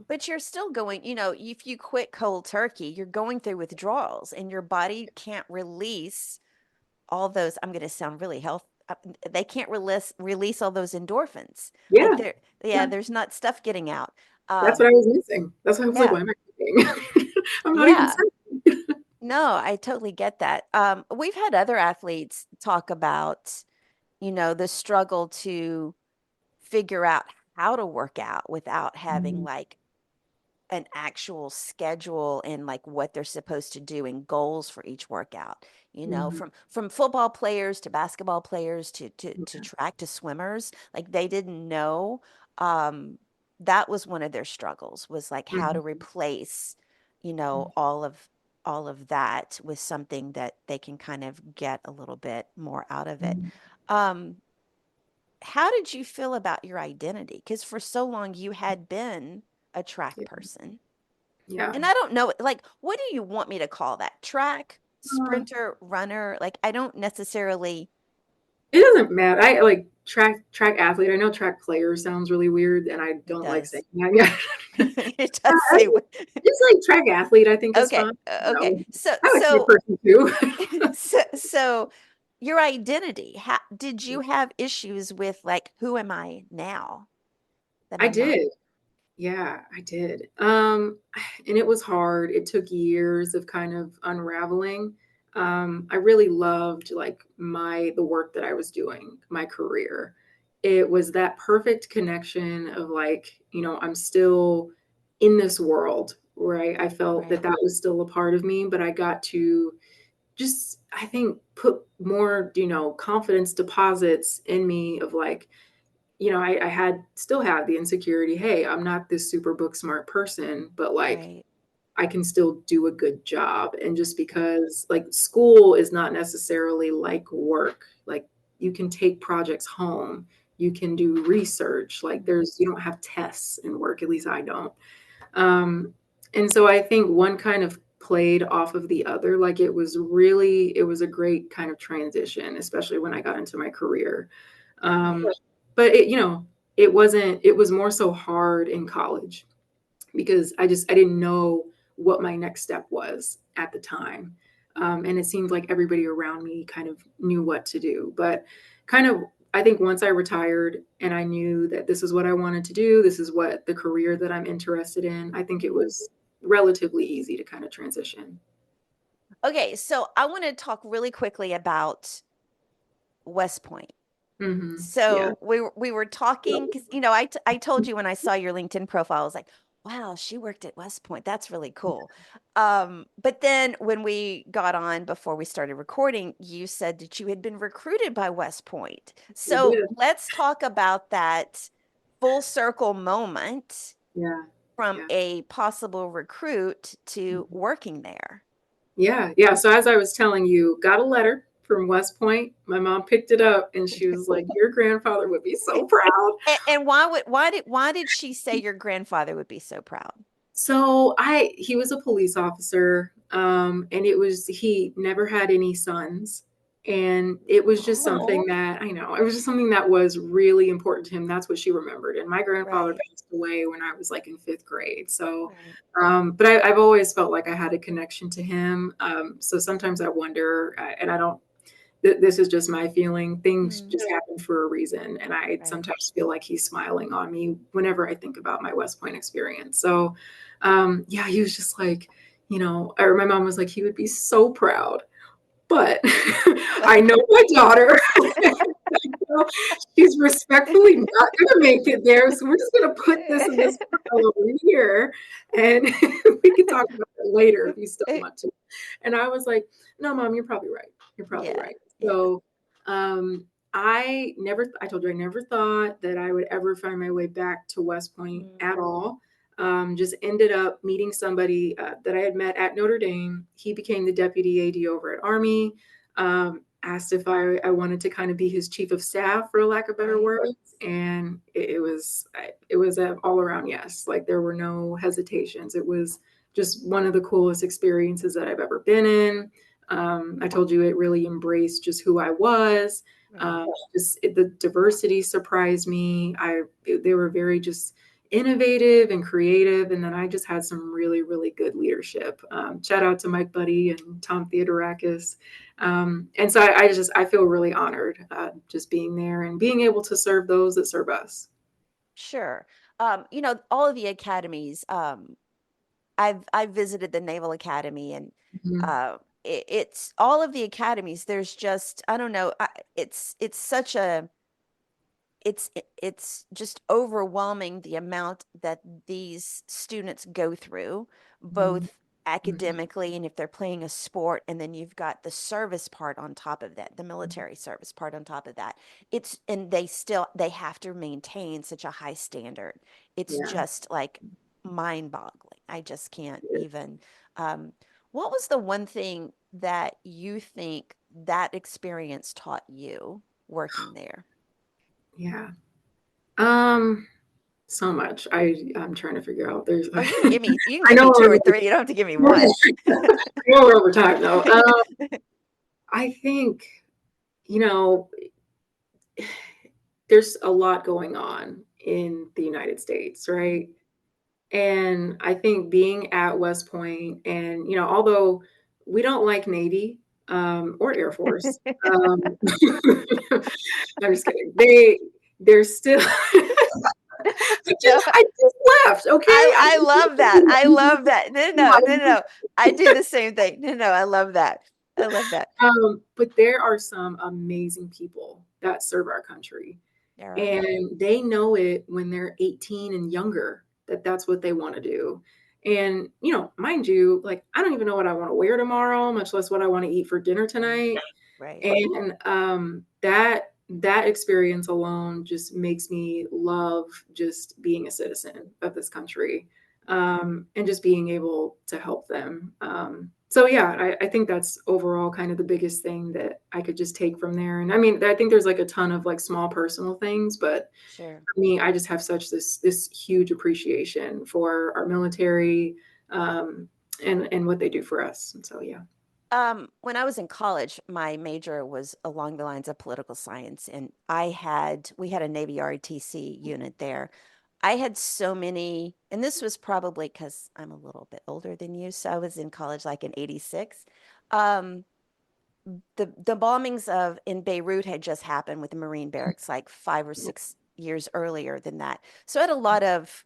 Speaker 1: But you're still going, if you quit cold turkey, you're going through withdrawals, and your body can't release all those. I'm going to sound really they can't release all those endorphins. Like,
Speaker 2: Yeah.
Speaker 1: yeah,
Speaker 2: Yeah.
Speaker 1: there's not stuff getting out.
Speaker 2: That's what
Speaker 1: Um,
Speaker 2: I was missing. That's why I was like,
Speaker 1: yeah,
Speaker 2: why am I eating? I'm not even
Speaker 1: yeah.
Speaker 2: saying.
Speaker 1: No, I totally get that. We've had other athletes talk about, the struggle to figure out how to work out without having
Speaker 2: Mhm.
Speaker 1: like an actual schedule and like what they're supposed to do and goals for each workout.
Speaker 2: Mhm.
Speaker 1: From football players to basketball players to track to swimmers, like they didn't know. Um, that was one of their struggles, was like how to
Speaker 2: Mhm.
Speaker 1: replace, all of. all of that with something that they can kind of get a little bit more out of it.
Speaker 2: Mhm.
Speaker 1: Um, how did you feel about your identity? Because for so long you had been a track
Speaker 2: Yeah.
Speaker 1: person.
Speaker 2: Yeah.
Speaker 1: And I don't know, like, what do you want me to call that? Track,
Speaker 2: Uh,
Speaker 1: sprinter, runner? Like, I don't necessarily
Speaker 2: it doesn't matter. I like track athlete. I know track player sounds really weird, and I
Speaker 1: it
Speaker 2: don't like saying
Speaker 1: does.
Speaker 2: that. Yeah.
Speaker 1: It does say what
Speaker 2: Just like track athlete, I think is
Speaker 1: okay,
Speaker 2: fine.
Speaker 1: okay.
Speaker 2: I like to be a person too.
Speaker 1: So your identity, did you have issues with like, who am I now that
Speaker 2: I
Speaker 1: I'm not?
Speaker 2: did. Yeah, I did. And it was hard. It took years of kind of unraveling. I really loved like the work that I was doing, my career. It was that perfect connection of like, I'm still in this world where I felt that
Speaker 1: Right,
Speaker 2: that was still a part of me, but I got to just, I think, put more, confidence deposits in me of like, I had still have the insecurity. Hey, I'm not this super book smart person, but like
Speaker 1: right,
Speaker 2: I can still do a good job. And just because like school is not necessarily like work, like you can take projects home, you can do research. Like
Speaker 1: mhm,
Speaker 2: you don't have tests in work, at least I don't. Um, and so I think one kind of played off of the other. Like it was a great kind of transition, especially when I got into my career. Um,
Speaker 1: right.
Speaker 2: but it was more so hard in college because I didn't know what my next step was at the time. And it seemed like everybody around me kind of knew what to do. But kind of, I think once I retired and I knew that this is what I wanted to do, this is what the career that I'm interested in, I think it
Speaker 1: Mhm.
Speaker 2: was relatively easy to kind of transition.
Speaker 1: Okay, so I want to talk really quickly about West Point.
Speaker 2: Yeah.
Speaker 1: So we were talking because I told you when I saw your LinkedIn profile, I was like, wow, she worked at West Point. That's really cool. But then when we got on before we started recording, you said that you had been recruited by West Point.
Speaker 2: I
Speaker 1: So
Speaker 2: did.
Speaker 1: let's talk about that full circle moment
Speaker 2: Yeah.
Speaker 1: from
Speaker 2: Yeah.
Speaker 1: a possible recruit to
Speaker 2: Mhm.
Speaker 1: working there.
Speaker 2: Yeah, yeah. So as I was telling you, got a letter from West Point. My mom picked it up and she was like, "Your grandfather would be so proud."
Speaker 1: And why did she say your grandfather would be so proud?
Speaker 2: So he was a police officer, and he never had any sons. And it was just something that I know, it was just something that was really important to him. That's what she remembered. And my grandfather
Speaker 1: Right,
Speaker 2: passed away when I was like in fifth grade. So,
Speaker 1: right.
Speaker 2: but I've always felt like I had a connection to him. So sometimes I wonder, and I don't this is just my feeling. Things
Speaker 1: Mm,
Speaker 2: just happen for a reason. And I
Speaker 1: right.
Speaker 2: sometimes feel like he's smiling on me whenever I think about my West Point experience. So, yeah, he was just like, or my mom was like, he would be so proud. But I know my daughter. She's respectfully not going to make it there. So we're just going to put this in this pile over here. And we can talk about it later if you still want to. And I was like, no, mom, you're probably right. You're probably
Speaker 1: Yeah,
Speaker 2: right.
Speaker 1: yeah.
Speaker 2: So I told you, I never thought that I would ever find my way back to West Point
Speaker 1: Mm,
Speaker 2: at all. Just ended up meeting somebody that I had met at Notre Dame. He became the deputy AD over at Army. Asked if I wanted to kind of be his chief of staff, for lack of better
Speaker 1: right.
Speaker 2: words, and it was an all around yes. Like there were no hesitations. It was just one of the coolest experiences that I've ever been in. I told you it really embraced just who I was.
Speaker 1: Right.
Speaker 2: The diversity surprised me. They were very just innovative and creative, and then I just had some really really good leadership. Shout out to Mike Buddy and Tom Theodorakis. And so I feel really honored just being there and being able to serve those that serve us.
Speaker 1: Sure. All of the academies, I've visited the Naval Academy and
Speaker 2: Mhm.
Speaker 1: it's all of the academies. There's just, I don't know, it's such a it's just overwhelming the amount that these students go through,
Speaker 2: Mhm.
Speaker 1: both
Speaker 2: Mhm.
Speaker 1: academically and if they're playing a sport, and then you've got the service part on top of that, the military service part on top of that. And they have to maintain such a high standard. It's
Speaker 2: Yeah.
Speaker 1: just like mind-boggling. I just can't even. Um, What was the one thing that you think that experience taught you working there?
Speaker 2: Yeah. Um, so much. I'm trying to figure out. There's
Speaker 1: Oh, you can
Speaker 2: I
Speaker 1: give
Speaker 2: know
Speaker 1: me 2
Speaker 2: we're
Speaker 1: or 3, you don't have to give me
Speaker 2: I
Speaker 1: 1.
Speaker 2: know we're over time though. I think, you know, there's a lot going on in the United States, right? And I think being at West Point and, although we don't like Navy, or Air Force, um, I'm just kidding. They're still
Speaker 1: No,
Speaker 2: I just left, okay? I
Speaker 1: I
Speaker 2: just
Speaker 1: love that. I love that. No, no, no, no, no. I do the same thing. No, no, I love that. I love that.
Speaker 2: But there are some amazing people that serve our country,
Speaker 1: There are.
Speaker 2: and they know it when they're 18 and younger that that's what they want to do. And, mind you, like, I don't even know what I want to wear tomorrow, much less what I want to eat for dinner
Speaker 1: Right.
Speaker 2: tonight.
Speaker 1: Right.
Speaker 2: And that experience alone just makes me love just being a citizen of this country, and just being able to help them. So yeah, I think that's overall kind of the biggest thing that I could just take from there. And I mean, I think there's like a ton of like small personal things, but
Speaker 1: Sure.
Speaker 2: for me, I just have such this huge appreciation for our military, and what they do for us. And so yeah.
Speaker 1: When I was in college, my major was along the lines of political science, and we had a Navy ROTC unit there. I had so many, and this was probably because I'm a little bit older than you, so I was in college like in '86. Um, the bombings of in Beirut had just happened with the Marine barracks like 5 or 6 years earlier than that. So I had a lot of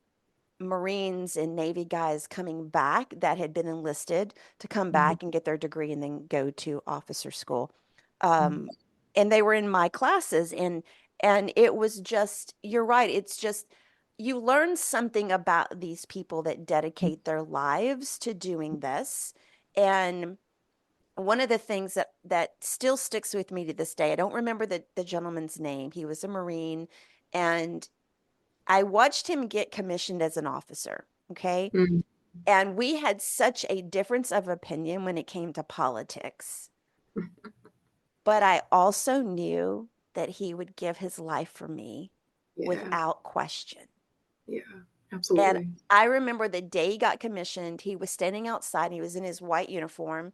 Speaker 1: Marines and Navy guys coming back that had been enlisted to come back and get their degree and then go to officer school. Um, and they were in my classes, and it was just, you're right, it's just you learn something about these people that dedicate their lives to doing this. And one of the things that still sticks with me to this day, I don't remember the gentleman's name. He was a Marine, and I watched him get commissioned as an officer. Okay.
Speaker 2: Mhm.
Speaker 1: And we had such a difference of opinion when it came to politics. But I also knew that he would give his life for me
Speaker 2: Yeah,
Speaker 1: without question.
Speaker 2: yeah,
Speaker 1: And
Speaker 2: absolutely.
Speaker 1: I remember the day he got commissioned, he was standing outside, and he was in his white uniform,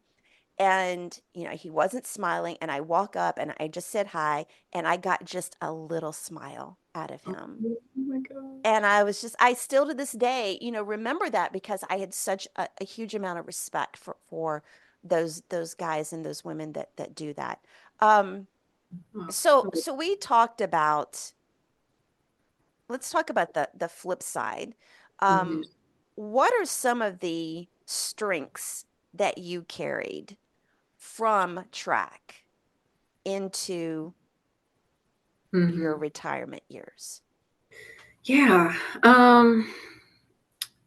Speaker 1: and he wasn't smiling, and I walk up and I just said hi, and I got just a little smile out of
Speaker 2: Oh,
Speaker 1: him.
Speaker 2: oh my God.
Speaker 1: And I still to this day, remember that because I had such a huge amount of respect for those guys and those women that do that. Um,
Speaker 2: Oh,
Speaker 1: so we talked about, let's talk about the flip side.
Speaker 2: mhm,
Speaker 1: Um, what are some of the strengths that you carried from track into your
Speaker 2: mhm.
Speaker 1: retirement years?
Speaker 2: Yeah,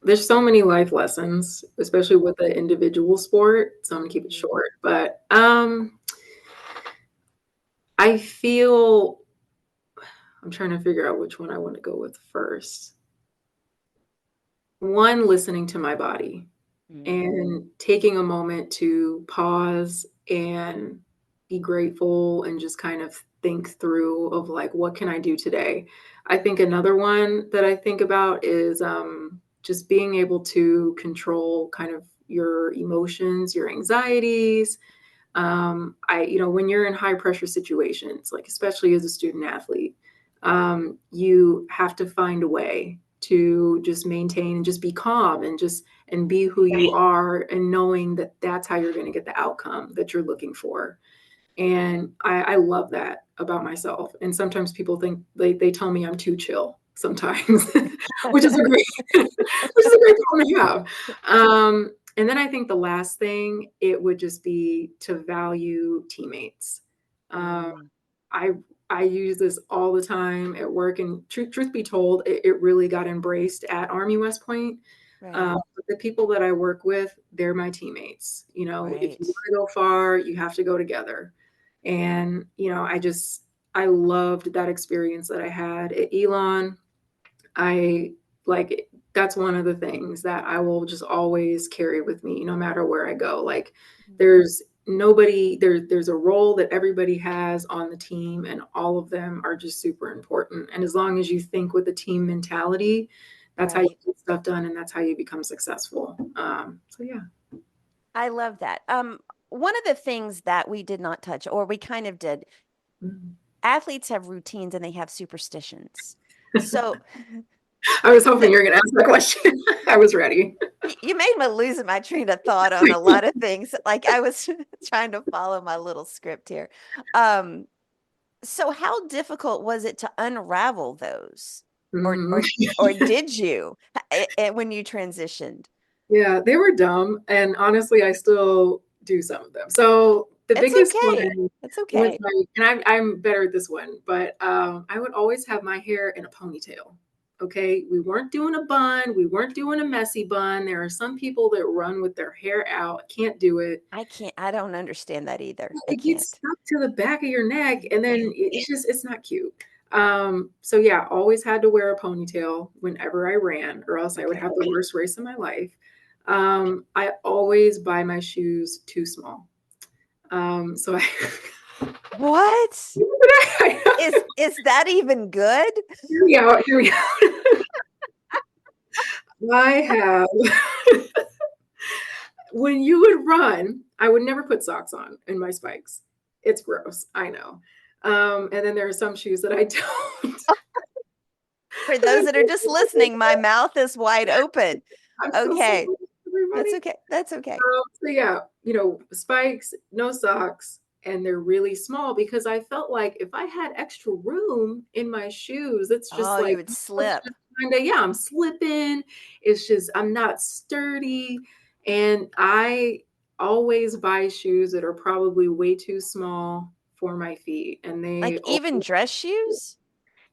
Speaker 2: there's so many life lessons, especially with the individual sport, so I'm gonna keep it
Speaker 1: Mhm.
Speaker 2: short, but, I feel I'm trying to figure out which one I wanna go with first. One, listening to my body
Speaker 1: Mm,
Speaker 2: and taking a moment to pause and be grateful and just kind of think through of like, what can I do today? I think another one that I think about is, just being able to control kind of your emotions, your anxieties. When you're in high pressure situations, like especially as a student athlete, you have to find a way to just maintain and just be calm and just and be who you are, and knowing that that's how you're going to get the outcome that you're looking for. And I love that about myself. And sometimes people think they tell me I'm too chill sometimes, which is a great which is a great problem to have. And then I think the last thing, it would just be to value teammates. Um,
Speaker 1: mm,
Speaker 2: I I use this all the time at work, and truth be told, it really got embraced at Army West Point.
Speaker 1: right,
Speaker 2: But the people that I work with, they're my teammates. If you
Speaker 1: right.
Speaker 2: want to go far, you have to go together. And I loved that experience that I had at Elon. I like That's one of the things that I will just always carry with me no matter where I go. Like
Speaker 1: Mhm.
Speaker 2: there's nobody there's a role that everybody has on the team and all of them are just super important. And as long as you think with a team mentality, that's how you
Speaker 1: Right.
Speaker 2: get stuff done and that's how you become successful. So yeah.
Speaker 1: I love that. One of the things that we did not touch, or we kind of did,
Speaker 2: Mhm.
Speaker 1: athletes have routines and they have superstitions. So,
Speaker 2: I was hoping
Speaker 1: so
Speaker 2: you were going to ask that question. I was ready.
Speaker 1: you made me lose my train of thought on a lot of things. Like I was trying to follow my little script here. Um, so how difficult was it to unravel those? Or
Speaker 2: Mhm.
Speaker 1: or or did you when you transitioned?
Speaker 2: Yeah, they were dumb, and honestly, I still do some of them. So the
Speaker 1: It's
Speaker 2: biggest
Speaker 1: okay.
Speaker 2: one
Speaker 1: It's
Speaker 2: was
Speaker 1: okay.
Speaker 2: like, and I'm better at this one, but I would always have my hair in a ponytail. Okay, we weren't doing a bun, we weren't doing a messy bun. There are some people that run with their hair out. I can't do it.
Speaker 1: I don't understand that either. I
Speaker 2: It gets
Speaker 1: can't.
Speaker 2: stuck to the back of your neck, and then it's just it's not cute. So yeah, always had to wear a ponytail whenever I ran, or else I would
Speaker 1: Okay.
Speaker 2: have the worst race of my life. I always buy my shoes too small. So I
Speaker 1: What? Is that even good?
Speaker 2: here we go. Here we go. I have when you would run, I would never put socks on in my spikes. It's gross, I know. And then there are some shoes that I don't.
Speaker 1: For those that are just listening, my mouth is wide open.
Speaker 2: I'm so sorry,
Speaker 1: Okay. That's
Speaker 2: everybody.
Speaker 1: okay. That's okay.
Speaker 2: So yeah, spikes, no socks, and they're really small because I felt like if I had extra room in my shoes, it's just
Speaker 1: Oh, you
Speaker 2: like
Speaker 1: would
Speaker 2: it's
Speaker 1: slip.
Speaker 2: just kinda, yeah, I'm slipping. It's just I'm not sturdy. And I always buy shoes that are probably way too small for my feet. And they
Speaker 1: Like even
Speaker 2: always,
Speaker 1: dress shoes?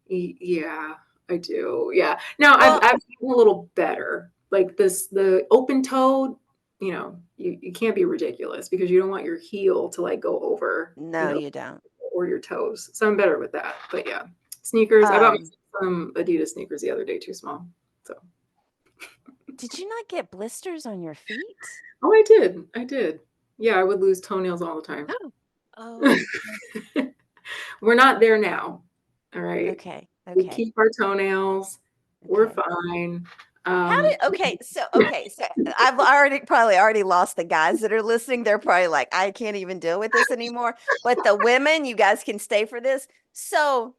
Speaker 2: yeah, I do. Yeah. Now I've
Speaker 1: Well,
Speaker 2: gotten a little better. Like the open toed, you can't be ridiculous because you don't want your heel to like go over,
Speaker 1: no, you don't.
Speaker 2: or your toes. So I'm better with that. But yeah, sneakers. I bought
Speaker 1: Um,
Speaker 2: myself some Adidas sneakers the other day, too small. So
Speaker 1: did you not get blisters on your feet?
Speaker 2: oh, I did. I did. Yeah, I would lose toenails all the time.
Speaker 1: Oh. Oh,
Speaker 2: We're not there now. All right.
Speaker 1: okay.
Speaker 2: We
Speaker 1: Okay.
Speaker 2: keep our toenails. We're
Speaker 1: Okay.
Speaker 2: fine.
Speaker 1: How
Speaker 2: Um,
Speaker 1: did okay, so I've already lost the guys that are listening. They're probably like, I can't even deal with this anymore. But the women, you guys can stay for this. So,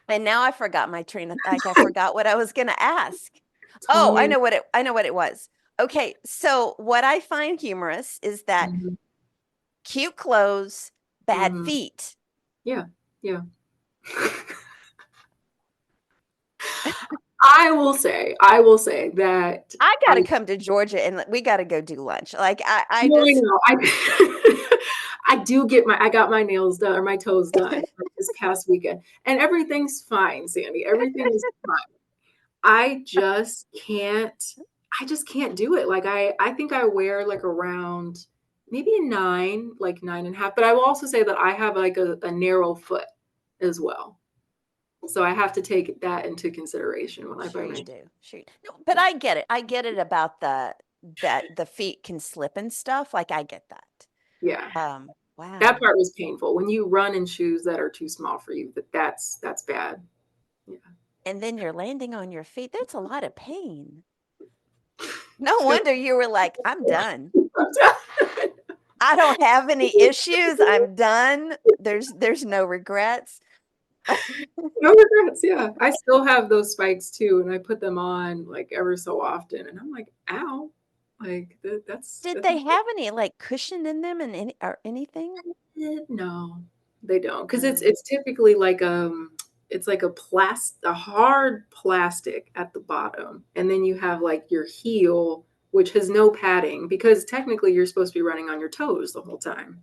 Speaker 1: and now I forgot my train of like I forgot what I was gonna ask. Oh,
Speaker 2: toenail.
Speaker 1: I know what it was. Okay, so what I find humorous is that
Speaker 2: Mhm,
Speaker 1: cute clothes, bad
Speaker 2: mhm.
Speaker 1: feet.
Speaker 2: Yeah, yeah. I will say that
Speaker 1: I
Speaker 2: I
Speaker 1: gotta come to Georgia and we gotta go do lunch. Like I
Speaker 2: no, I
Speaker 1: just
Speaker 2: know. I got my nails done or my toes done this past weekend, and everything's fine, Sandy. Everything is fine. I just can't I just can't do it. Like I think I wear like around maybe a 9, like 9.5, but I will also say that I have like a narrow foot as well. So I have to take that into consideration when I
Speaker 1: sure
Speaker 2: buy my
Speaker 1: you do. Sure. No, but I get it. I get it about the that the feet can slip and stuff. Like I get that.
Speaker 2: yeah. That
Speaker 1: Wow.
Speaker 2: part was painful. When you run in shoes that are too small for you, that's bad. Yeah.
Speaker 1: And then you're landing on your feet. That's a lot of pain. No
Speaker 2: Feel
Speaker 1: wonder you were like, I'm done. I don't have any issues. I'm done. There's no regrets.
Speaker 2: no regrets. Yeah. I still have those spikes too, and I put them on like ever so often. And I'm like, ow. Like
Speaker 1: Did
Speaker 2: that's
Speaker 1: they have any like cushion in them and any or anything?
Speaker 2: no, they don't. Because it's
Speaker 1: Oh,
Speaker 2: it's typically like it's like a hard plastic at the bottom. And then you have like your heel, which has no padding because technically you're supposed to be running on your toes the whole time.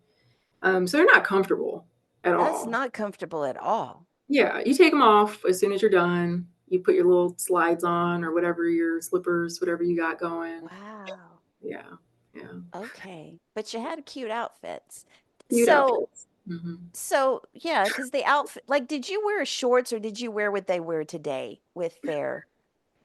Speaker 2: So they're not comfortable at
Speaker 1: that's
Speaker 2: all.
Speaker 1: not comfortable at all.
Speaker 2: Yeah, you take them off as soon as you're done. You put your little slides on or whatever, your slippers, whatever you got going.
Speaker 1: Wow.
Speaker 2: Yeah, yeah.
Speaker 1: Okay. But you had cute outfits.
Speaker 2: Cute
Speaker 1: So
Speaker 2: outfits. Mhm.
Speaker 1: so yeah, because the outfit like did you wear shorts or did you wear what they wear today with their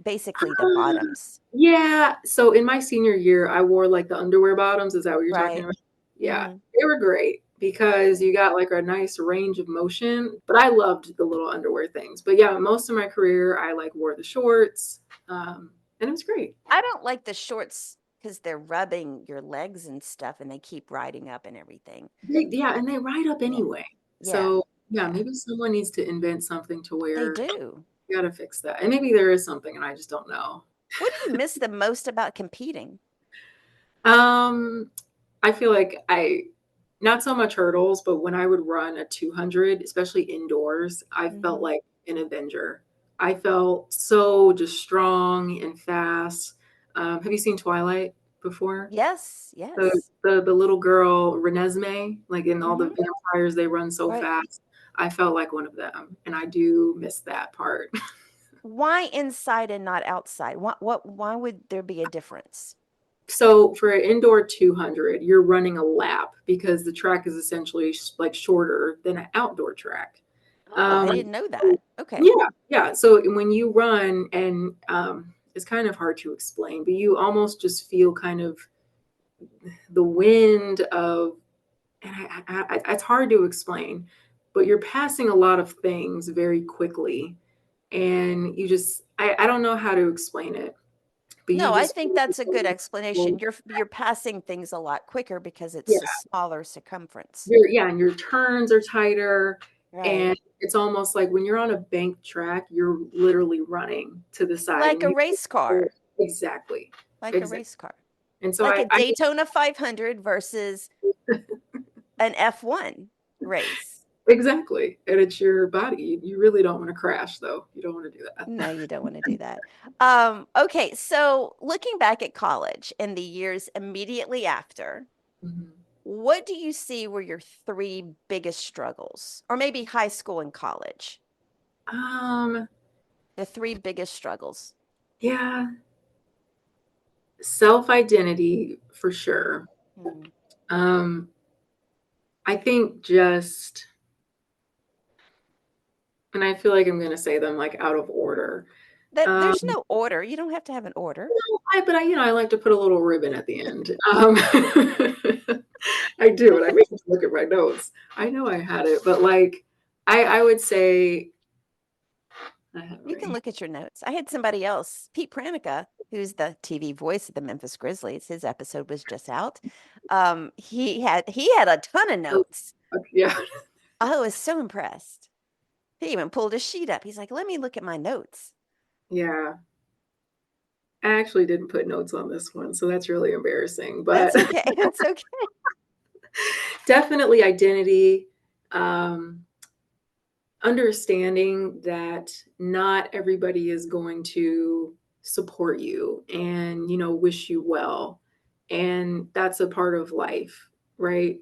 Speaker 1: basically the bottoms,
Speaker 2: Yeah. So in my senior year, I wore like the underwear bottoms. Is that what you're talking
Speaker 1: right?
Speaker 2: about? Yeah.
Speaker 1: Hmm.
Speaker 2: They were great because you got like a nice range of motion, but I loved the little underwear things. But yeah, most of my career, I like wore the shorts, and it was great.
Speaker 1: I don't like the shorts because they're rubbing your legs and stuff, and they keep riding up and everything.
Speaker 2: Yeah, and they ride up
Speaker 1: Yeah,
Speaker 2: anyway.
Speaker 1: yeah,
Speaker 2: So yeah,
Speaker 1: yeah.
Speaker 2: maybe someone needs to invent something to
Speaker 1: They
Speaker 2: where
Speaker 1: do.
Speaker 2: you gotta fix that. And maybe there is something and I just don't know.
Speaker 1: What do you miss the most about competing?
Speaker 2: Um, I feel like I not so much hurdles, but when I would run a 200, especially indoors, I felt
Speaker 1: Hmm.
Speaker 2: like an Avenger. I felt so just strong and fast. Have you seen Twilight before?
Speaker 1: Yes,
Speaker 2: The
Speaker 1: yes.
Speaker 2: the little girl Renesmee, like in all the
Speaker 1: Hmm.
Speaker 2: vampires, they run so
Speaker 1: Right.
Speaker 2: fast. I felt like one of them, and I do miss that part.
Speaker 1: Why inside and not outside? Why would there be a difference?
Speaker 2: So for an indoor 200, you're running a lap because the track is essentially like shorter than an outdoor track.
Speaker 1: Oh, I
Speaker 2: Um,
Speaker 1: didn't know that. Okay.
Speaker 2: yeah, yeah. So when you run, and it's kind of hard to explain, but you almost just feel kind of the wind of, and it's hard to explain, but you're passing a lot of things very quickly, and you just, I don't know how to explain it, but you
Speaker 1: No, I
Speaker 2: just
Speaker 1: think
Speaker 2: feel
Speaker 1: that's a good
Speaker 2: so,
Speaker 1: explanation. You're passing things a lot quicker because
Speaker 2: yeah.
Speaker 1: it's a smaller circumference.
Speaker 2: Yeah, and your turns are tighter,
Speaker 1: Right.
Speaker 2: and it's almost like when you're on a bank track, you're literally running to the side,
Speaker 1: Like
Speaker 2: and
Speaker 1: a
Speaker 2: you
Speaker 1: race car.
Speaker 2: exactly,
Speaker 1: Like a
Speaker 2: exactly.
Speaker 1: race car.
Speaker 2: And so
Speaker 1: Like a
Speaker 2: I
Speaker 1: Daytona 500 versus an F1 race.
Speaker 2: exactly, and it's your body. You really don't want to crash, though. You don't want to do that.
Speaker 1: No, you don't want to do that. Okay, so looking back at college and the years immediately after,
Speaker 2: Mhm.
Speaker 1: what do you see were your three biggest struggles? Or maybe high school and college,
Speaker 2: Um,
Speaker 1: the three biggest struggles.
Speaker 2: yeah, self-identity for sure.
Speaker 1: Hmm.
Speaker 2: Um, I think just, and I feel like I'm gonna say them like out of order.
Speaker 1: That
Speaker 2: Um,
Speaker 1: there's no order. You don't have to have an order.
Speaker 2: but I like to put a little ribbon at the end. I do, and I make you look at my notes. I know I had it, but like, I would say I have it
Speaker 1: You
Speaker 2: right
Speaker 1: can
Speaker 2: here.
Speaker 1: look at your notes. I had somebody else, Pete Pranica, who's the TV voice of the Memphis Grizzlies. His episode was just out. He had a ton of
Speaker 2: Oh,
Speaker 1: notes.
Speaker 2: okay, yeah,
Speaker 1: I was so impressed. He even pulled a sheet up. He's like, "Let me look at my notes."
Speaker 2: yeah. I actually didn't put notes on this one, so that's really embarrassing. But
Speaker 1: That's okay. That's okay.
Speaker 2: definitely identity. Um, Understanding that not everybody is going to support you and wish you well, and that's a part of life, right?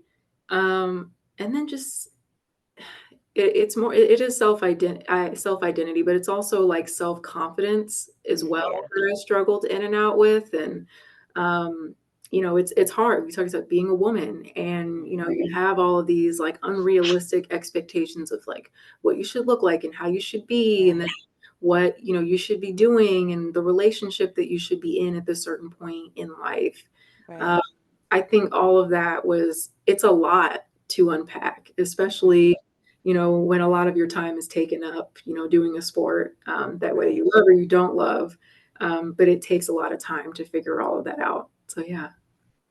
Speaker 2: And then just it's more, it is self identity, but it's also like self confidence as well
Speaker 1: Yeah,
Speaker 2: that I struggled in and out with. And it's hard. We talked about being a woman, and you have all of these like unrealistic expectations of like what you should look like and how you should be, and
Speaker 1: right,
Speaker 2: then what you should be doing, and the relationship that you should be in at this certain point in life.
Speaker 1: right,
Speaker 2: um, I think all of that it's a lot to unpack,
Speaker 1: right,
Speaker 2: especially when a lot of your time is taken up doing a sport, that whether
Speaker 1: right.
Speaker 2: you love or you don't love. But it takes a lot of time to figure all of that out. So yeah.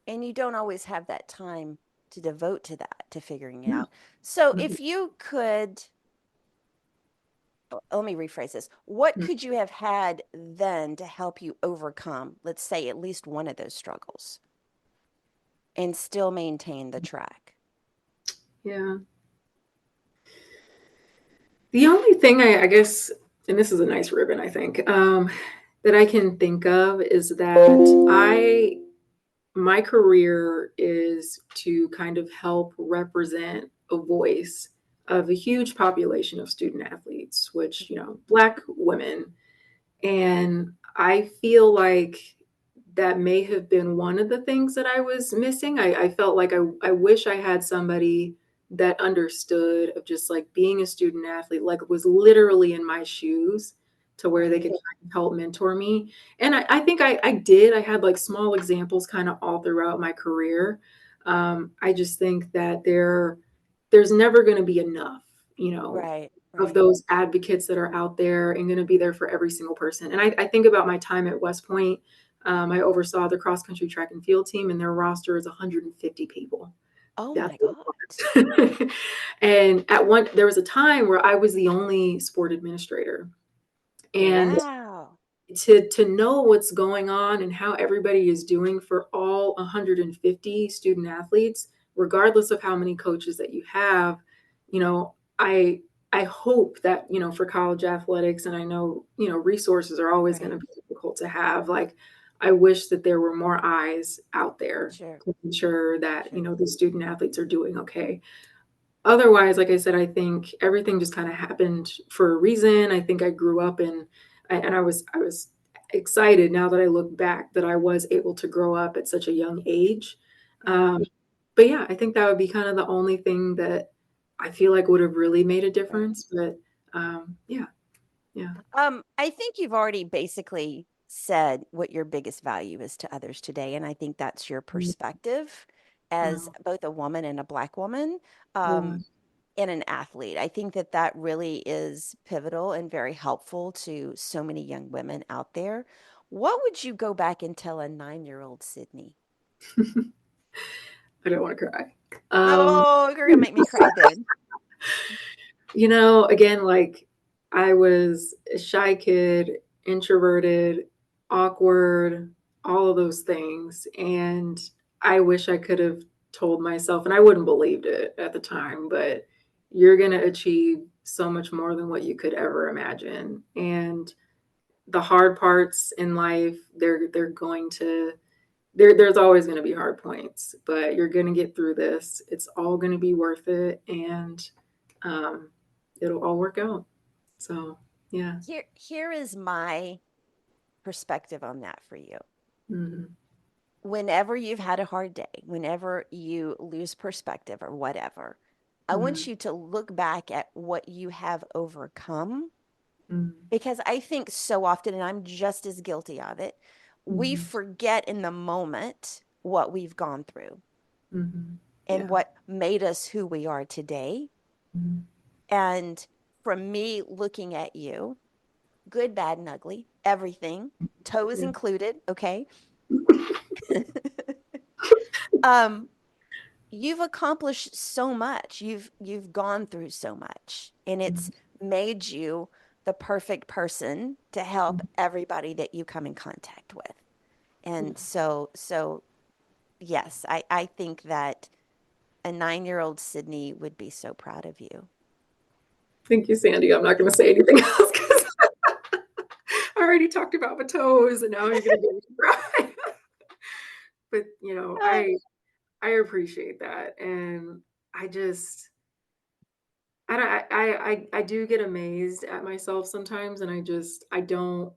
Speaker 1: And you don't always have that time to devote to that, to figuring it
Speaker 2: Yeah.
Speaker 1: out. So
Speaker 2: Mhm.
Speaker 1: if you could, let me rephrase this. What
Speaker 2: Mhm.
Speaker 1: could you have had then to help you overcome, let's say, at least one of those struggles and still maintain the track?
Speaker 2: Yeah. The only thing I guess, and this is a nice ribbon, I think, that I can think of is that my career is to kind of help represent a voice of a huge population of student athletes, which, Black women. And I feel like that may have been one of the things that I was missing. I felt like I wish I had somebody that understood of just like being a student athlete, like was literally in my shoes to where they could
Speaker 1: Right.
Speaker 2: kind of help mentor me. And I think I did. I had like small examples kind of all throughout my career. I just think that there's never going to be enough, you know,
Speaker 1: Right.
Speaker 2: of
Speaker 1: Right.
Speaker 2: those advocates that are out there and going to be there for every single person. And I think about my time at West Point. I oversaw the cross country track and field team, and their roster is 150 people.
Speaker 1: Oh
Speaker 2: That's
Speaker 1: my
Speaker 2: a
Speaker 1: God.
Speaker 2: lot. And there was a time where I was the only sport administrator. And
Speaker 1: Wow.
Speaker 2: to know what's going on and how everybody is doing for all 150 student athletes, regardless of how many coaches that you have, you know, I hope that, you know, for college athletics, and I know, you know, resources are always going
Speaker 1: Right.
Speaker 2: to be difficult to have. Like, I wish that there were more eyes out there
Speaker 1: Sure.
Speaker 2: to ensure that, you
Speaker 1: Sure.
Speaker 2: know, the student athletes are doing okay. Otherwise, like I said, I think everything just kind of happened for a reason. I think I grew up and I was excited now that I look back that I was able to grow up at such a young age.
Speaker 1: Right.
Speaker 2: Um, but yeah, I think that would be kind of the only thing that I feel like would have really made a
Speaker 1: Right.
Speaker 2: difference. But yeah, yeah.
Speaker 1: I think you've already basically said what your biggest value is to others today, and I think that's your
Speaker 2: Mm,
Speaker 1: perspective as
Speaker 2: wow.
Speaker 1: both a woman and a Black woman,
Speaker 2: Yeah.
Speaker 1: and an athlete. I think that that really is pivotal and very helpful to so many young women out there. What would you go back and tell a 9-year-old Sydney?
Speaker 2: I don't want to cry. Um,
Speaker 1: Oh, you're gonna make me cry then.
Speaker 2: You know, again, like I was a shy kid, introverted, awkward, all of those things. And I wish I could have told myself, and I wouldn't believed it at the time, but you're going to achieve so much more than what you could ever imagine. And the hard parts in life, they're going to there's always going to be hard points, but you're going to get through this. It's all going to be worth it, and um, it'll all work out. So, yeah.
Speaker 1: Here is my perspective on that for you.
Speaker 2: Mhm.
Speaker 1: Whenever you've had a hard day, whenever you lose perspective or whatever, I want
Speaker 2: Mhm.
Speaker 1: you to look back at what you have overcome,
Speaker 2: Mhm.
Speaker 1: because I think so often, and I'm just as guilty of it, we
Speaker 2: Mhm.
Speaker 1: forget in the moment what we've gone through
Speaker 2: Mhm.
Speaker 1: and
Speaker 2: Yeah.
Speaker 1: what made us who we are today.
Speaker 2: Mhm.
Speaker 1: And from me looking at you, good, bad, and ugly, everything, toes
Speaker 2: Yeah.
Speaker 1: included, okay? um, you've accomplished so much. You've gone through so much, and it's
Speaker 2: Mhm.
Speaker 1: made you the perfect person to help everybody that you come in contact with.
Speaker 2: Yeah.
Speaker 1: And so yes, I think that a 9-year-old Sydney would be so proud of you.
Speaker 2: Thank you, Sandy. I'm not going to say anything else because I already talked about my toes, and now you're going to get me to cry. But you know,
Speaker 1: Uh,
Speaker 2: I appreciate that, and I just I do get amazed at myself sometimes, and I don't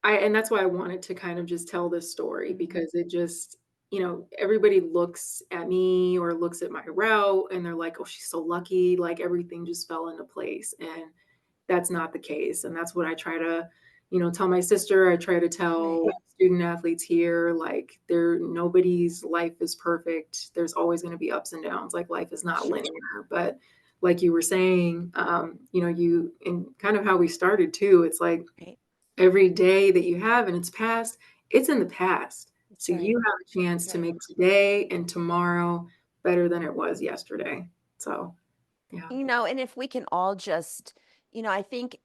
Speaker 2: and that's why I wanted to kind of just tell this story
Speaker 1: mhm.
Speaker 2: because it just, you know, everybody looks at me or looks at my route and they're like, "Oh, she's so lucky, like everything just fell into place." And that's not the case. And that's what I try to, you know, tell my sister. I try to tell
Speaker 1: Right,
Speaker 2: student athletes here, like nobody's life is perfect. There's always going to be ups and downs. Like life is not
Speaker 1: sure,
Speaker 2: linear. But like you were saying, you know, you and kind of how we started too, it's like
Speaker 1: right.
Speaker 2: every day that you have and it's past, it's in the past.
Speaker 1: That's
Speaker 2: So
Speaker 1: right.
Speaker 2: you have a chance
Speaker 1: That's
Speaker 2: to
Speaker 1: right.
Speaker 2: make today and tomorrow better than it was yesterday. So, yeah.
Speaker 1: And if we can all just, I think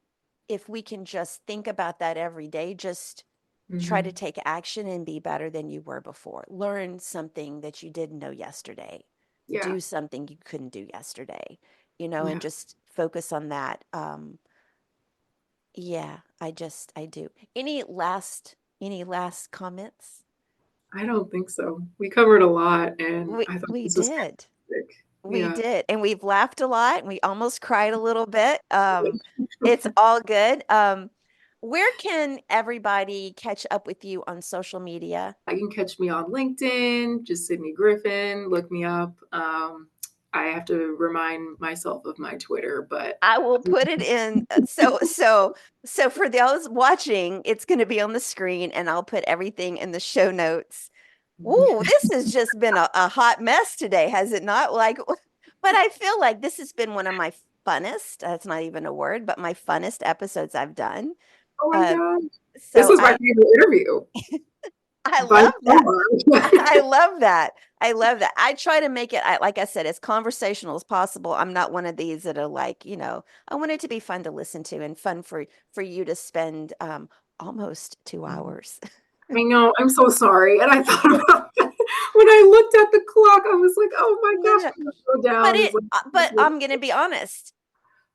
Speaker 1: if we can just think about that every day, just try to
Speaker 2: Mhm.
Speaker 1: take action and be better than you were before. Learn something that you didn't know yesterday.
Speaker 2: Yeah.
Speaker 1: Do something you couldn't do yesterday, and
Speaker 2: Yeah.
Speaker 1: just focus on that. Yeah, I do. Any last comments?
Speaker 2: I don't think so. We covered a lot and
Speaker 1: We
Speaker 2: I thought
Speaker 1: we
Speaker 2: this was
Speaker 1: did.
Speaker 2: fantastic.
Speaker 1: We
Speaker 2: Yeah.
Speaker 1: did. And we've laughed a lot and we almost cried a little bit. It's all good. Where can everybody catch up with you on social media?
Speaker 2: You can catch me on LinkedIn, just Sydney Griffin. Look me up. I have to remind myself of my Twitter, but
Speaker 1: I will put it in. So for those watching, it's going to be on the screen, and I'll put everything in the show notes. Ooh, this has just been a hot mess today, has it not? Like, but I feel like this has been one of my funnest. That's not even a word, but my funnest episodes I've done.
Speaker 2: oh my
Speaker 1: Uh,
Speaker 2: God, this
Speaker 1: so
Speaker 2: was my favorite interview
Speaker 1: I
Speaker 2: by
Speaker 1: love that.
Speaker 2: far.
Speaker 1: I love that. I love that. I try to make it, like I said, as conversational as possible. I'm not one of these that are like, I want it to be fun to listen to and fun for you to spend almost 2 hours.
Speaker 2: I know, I'm so sorry. And I thought about that when I looked at the clock. I was like, oh my
Speaker 1: No,
Speaker 2: gosh,
Speaker 1: no.
Speaker 2: I'm gonna go down. Is like,
Speaker 1: But I'm gonna be honest.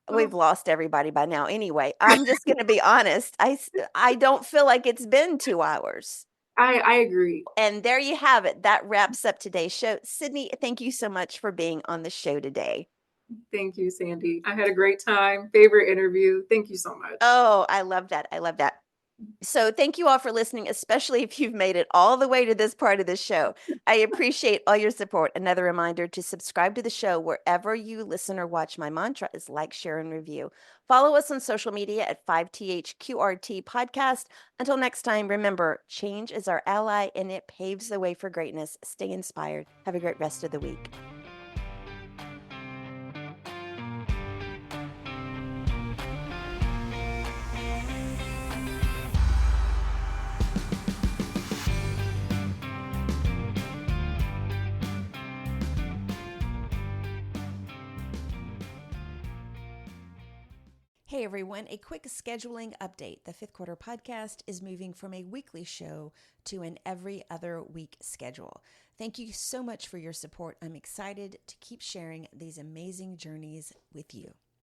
Speaker 2: oh,
Speaker 1: We've lost everybody by now anyway. I'm just gonna be honest. I don't feel like it's been 2 hours.
Speaker 2: I agree.
Speaker 1: And there you have it. That wraps up today's show. Sydney, thank you so much for being on the show today.
Speaker 2: Thank you, Sandy. I had a great time. Favorite interview. Thank you so much.
Speaker 1: Oh, I love that. I love that. So thank you all for listening, especially if you've made it all the way to this part of the show. I appreciate all your support. Another reminder to subscribe to the show wherever you listen or watch. My mantra is like, share, and review. Follow us on social media at 5THQRT Podcast. Until next time, remember, change is our ally and it paves the way for greatness. Stay inspired. Have a great rest of the week. Hey everyone, a quick scheduling update. The Fifth Quarter Podcast is moving from a weekly show to an every other week schedule. Thank you so much for your support. I'm excited to keep sharing these amazing journeys with you.